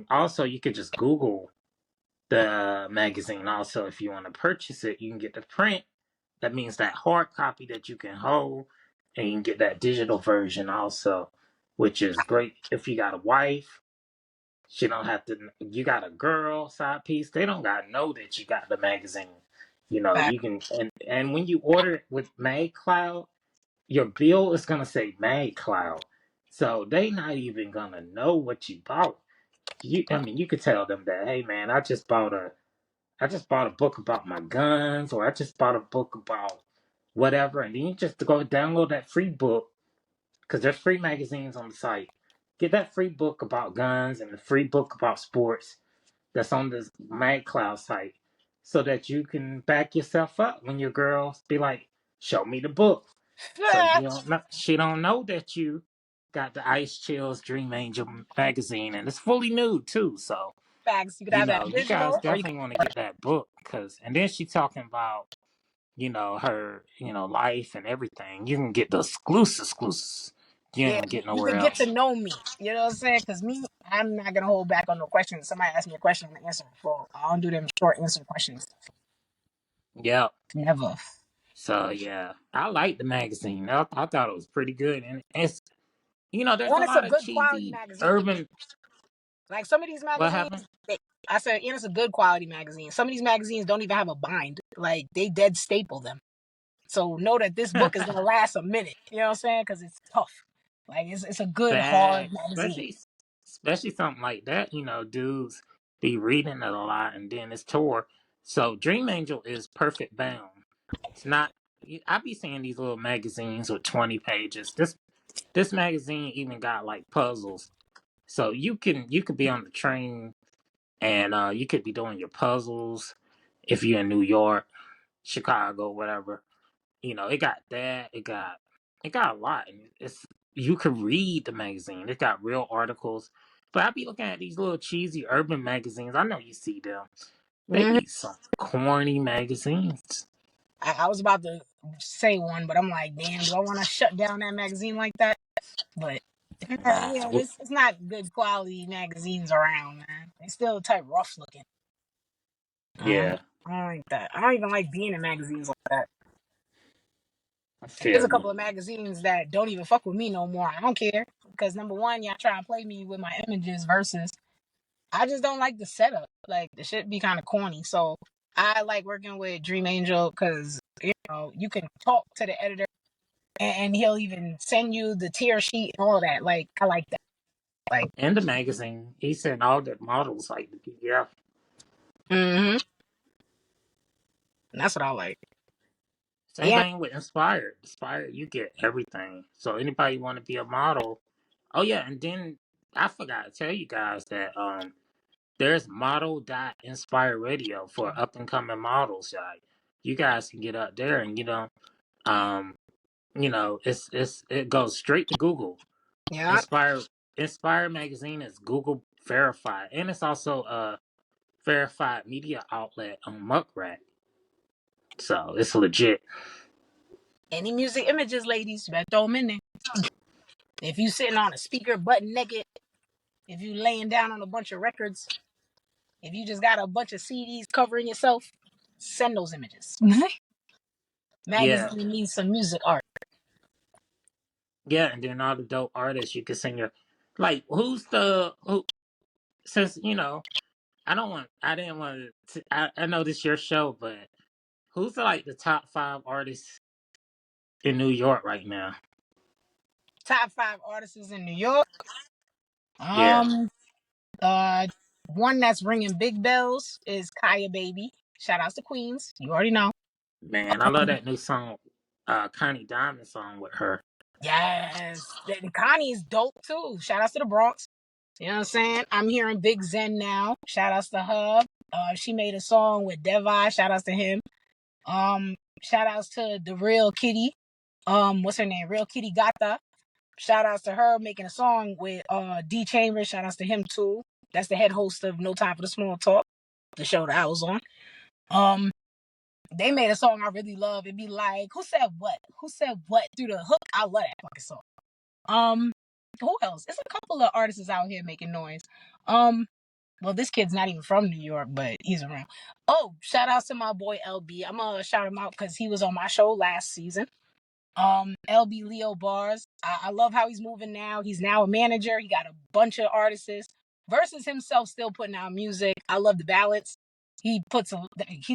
also you could just Google the magazine. Also, if you want to purchase it, you can get the print. That means that hard copy that you can hold, and you can get that digital version also, which is great if you got a wife. She don't have to. You got a girl side piece. They don't got to know that you got the magazine. You know, Fact. you can, and when you order it with MagCloud, your bill is gonna say MagCloud, so they not even gonna know what you bought. I mean, you could tell them that, hey man, I just bought a book about my guns, or I just bought a book about whatever, and then you just go download that free book because there's free magazines on the site. Get that free book about guns and the free book about sports that's on this MagCloud site, so that you can back yourself up when your girls be like, "Show me the book." So you don't know, she don't know that you got the Ice Chillz Dream Angel magazine, and it's fully nude too. So Facts. You could have that you guys digital or you could. definitely want to get that book, because and then she talking about her life and everything. You can get the exclusives you Yeah, ain't get you nowhere could get to else. know me. You know what I'm saying? Because me, I'm not gonna hold back on no questions. Somebody asks me a question, I'm gonna answer. Well, I don't do them short answer questions. Yeah. Never. So yeah, I like the magazine. I thought it was pretty good, and it's there's a And it's a lot of good quality cheesy magazine. urban. Like some of these What magazines, happened? I said, and it's a good quality magazine. Some of these magazines don't even have a bind. Like they dead staple them. So know that this book is gonna last a minute. You know what I'm saying? Because it's tough. Like it's a good hard Bad, magazine. especially something like that. Dudes be reading it a lot, and then it's tore. So Dream Angel is perfect bound. It's not. I be seeing these little magazines with 20 pages. This magazine even got like puzzles, so you could be on the train, and you could be doing your puzzles if you're in New York, Chicago, whatever. It got that. It got a lot. And it's you could read the magazine. It got real articles. But I be looking at these little cheesy urban magazines. I know you see them. They Hmm. be some corny magazines. I was about to say one, but I'm like, damn, do I want to shut down that magazine like that? But Nah, it's not good quality magazines around, man. They still type rough looking. yeah, I don't like that. I don't even like being in magazines like that. I There's feel a you. couple of magazines that don't even fuck with me no more. I don't care because number one, y'all try and play me with my images versus I just don't like the setup. Like the shit be kind of corny. So I like working with Dream Angel because you can talk to the editor and he'll even send you the tier sheet and all of that. Like I like that. Like, In the magazine, he sent all the models like the PDF. mm-hmm. That's what I like. Same Yeah, thing with Inspired. Inspired, you get everything. So anybody want to be a model? Oh yeah, and then I forgot to tell you guys that there's model.inspire radio for up and coming models. Like you guys can get up there, and um, it goes straight to Google. yeah. Inspire magazine is Google verified, and it's also a verified media outlet on Muckrack. So it's legit. Any music images, ladies, you better throw them in there. If you sitting on a speaker, butt naked, If you laying down on a bunch of records, if you just got a bunch of CDs covering yourself, send those images. Yeah, Magazine needs some music art. yeah, and then all the dope artists you can sing your like. Who's the who? Since I didn't want to. I know this your show, but who's like the top 5 artists in New York right now? Top 5 artists in New York. Yeah, Um, uh, one that's ringing big bells is Kaya Baby. Shout outs to Queens. You already know. man, I love that new song, Connie Diamond song with her. Yes. Connie is dope too. Shout outs to the Bronx. You know what I'm saying? I'm hearing Big Zen now. Shout outs to her. She made a song with Devi. Shout outs to him. Shout outs to the Real Kitty. What's her name? Real Kitty Gata. Shout outs to her making a song with D Chambers. Shout outs to him too. That's the head host of No Time for the Small Talk, the show that I was on. They made a song I really love. It'd be like, who said what? Who said what through the hook? I love that fucking song. Who else? It's a couple of artists out here making noise. Well, this kid's not even from New York, but he's around. Oh, shout out to my boy LB. I'm gonna shout him out because he was on my show last season. LB Leo Bars. I love how he's moving now. He's now a manager. He got a bunch of artists versus himself still putting out music. I love the balance. He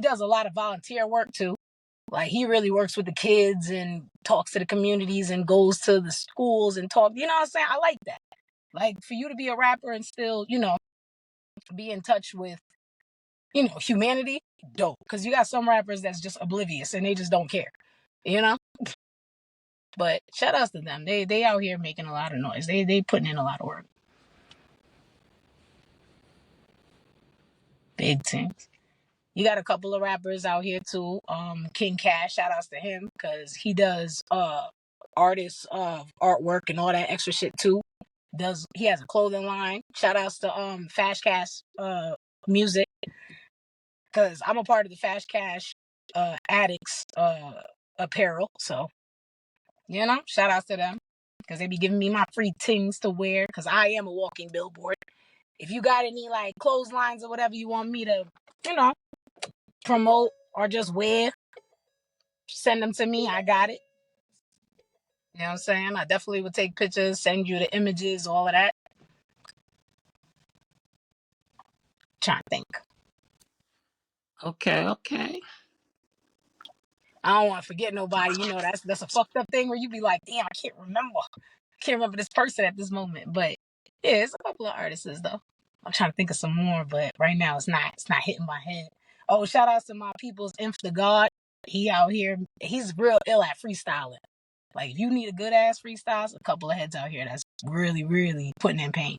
does a lot of volunteer work too. Like he really works with the kids and talks to the communities and goes to the schools and talk. You know what I'm saying? I like that. Like for you to be a rapper and still, be in touch with, humanity, dope. Because you got some rappers that's just oblivious and they just don't care, you know. But shout outs to them. They out here making a lot of noise. They putting in a lot of work. Big things. You got a couple of rappers out here too. King Cash, shout outs to him because he does artists artwork and all that extra shit too. He has a clothing line. Shout outs to Fast Cash music because I'm a part of the Fast Cash addicts apparel. So shout outs to them because they be giving me my free things to wear because I am a walking billboard. If you got any like clotheslines or whatever you want me to, promote or just wear, send them to me. I got it. You know what I'm saying? I definitely would take pictures, send you the images, all of that. Trying to think. Okay, okay. I don't want to forget nobody. That's a fucked up thing where you be like, damn, I can't remember. I can't remember this person at this moment. But yeah, it's a couple of artists though. I'm trying to think of some more, but right now it's not hitting my head. Oh, shout outs to my people's Inf the God. He out here, he's real ill at freestyling. Like if you need a good ass freestyles, a couple of heads out here that's really, really putting in pain.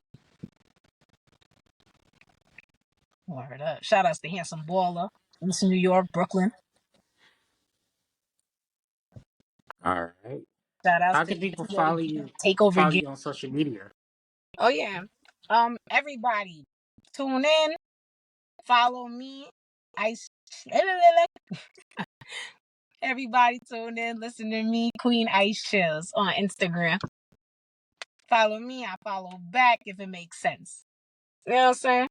Word up. Shout outs to Handsome Baller, East New York, Brooklyn. All right. Shout outs How to can people TOG, Takeover G. on social media? Oh yeah. Everybody, tune in, follow me. Ice. Everybody tune in, listen to me, Queen Ice Chillz on Instagram. Follow me, I follow back if it makes sense. You know what I'm saying?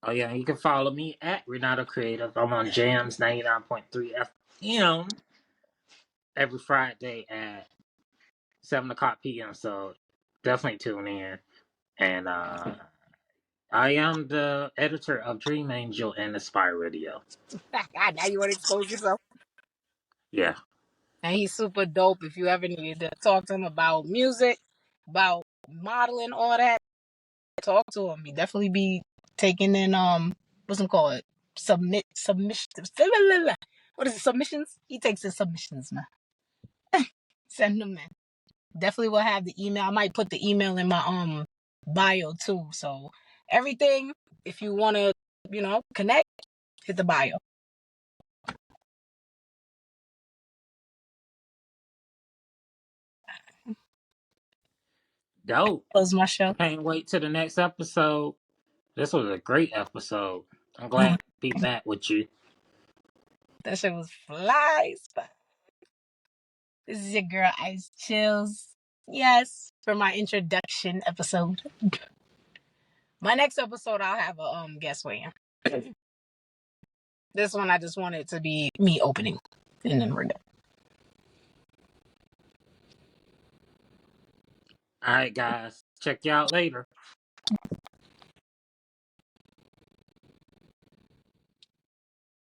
Oh yeah, you can follow me at Renaldo Creative. I'm on Jams 99.3 FM every Friday at 7 o'clock p.m. So definitely tune in. And I am the editor of Dream Angel and Aspire Radio. Now you want to expose yourself. Yeah. And he's super dope. If you ever needed to talk to him about music, about modeling, all that, talk to him. He definitely be taking in what's it called? Submission. What is it? Submissions? He takes in submissions, man. Send them in. Definitely will have the email. I might put the email in my bio too. So everything, if you wanna, connect, hit the bio. Dope. Close my show. Can't wait to the next episode. This was a great episode. I'm glad to be back with you. That shit was fly. This is your girl Ice Chillz. Yes, for my introduction episode. My next episode, I'll have a guest weighing. This one, I just want it to be me opening, and then we're done. All right, guys. Check you out later.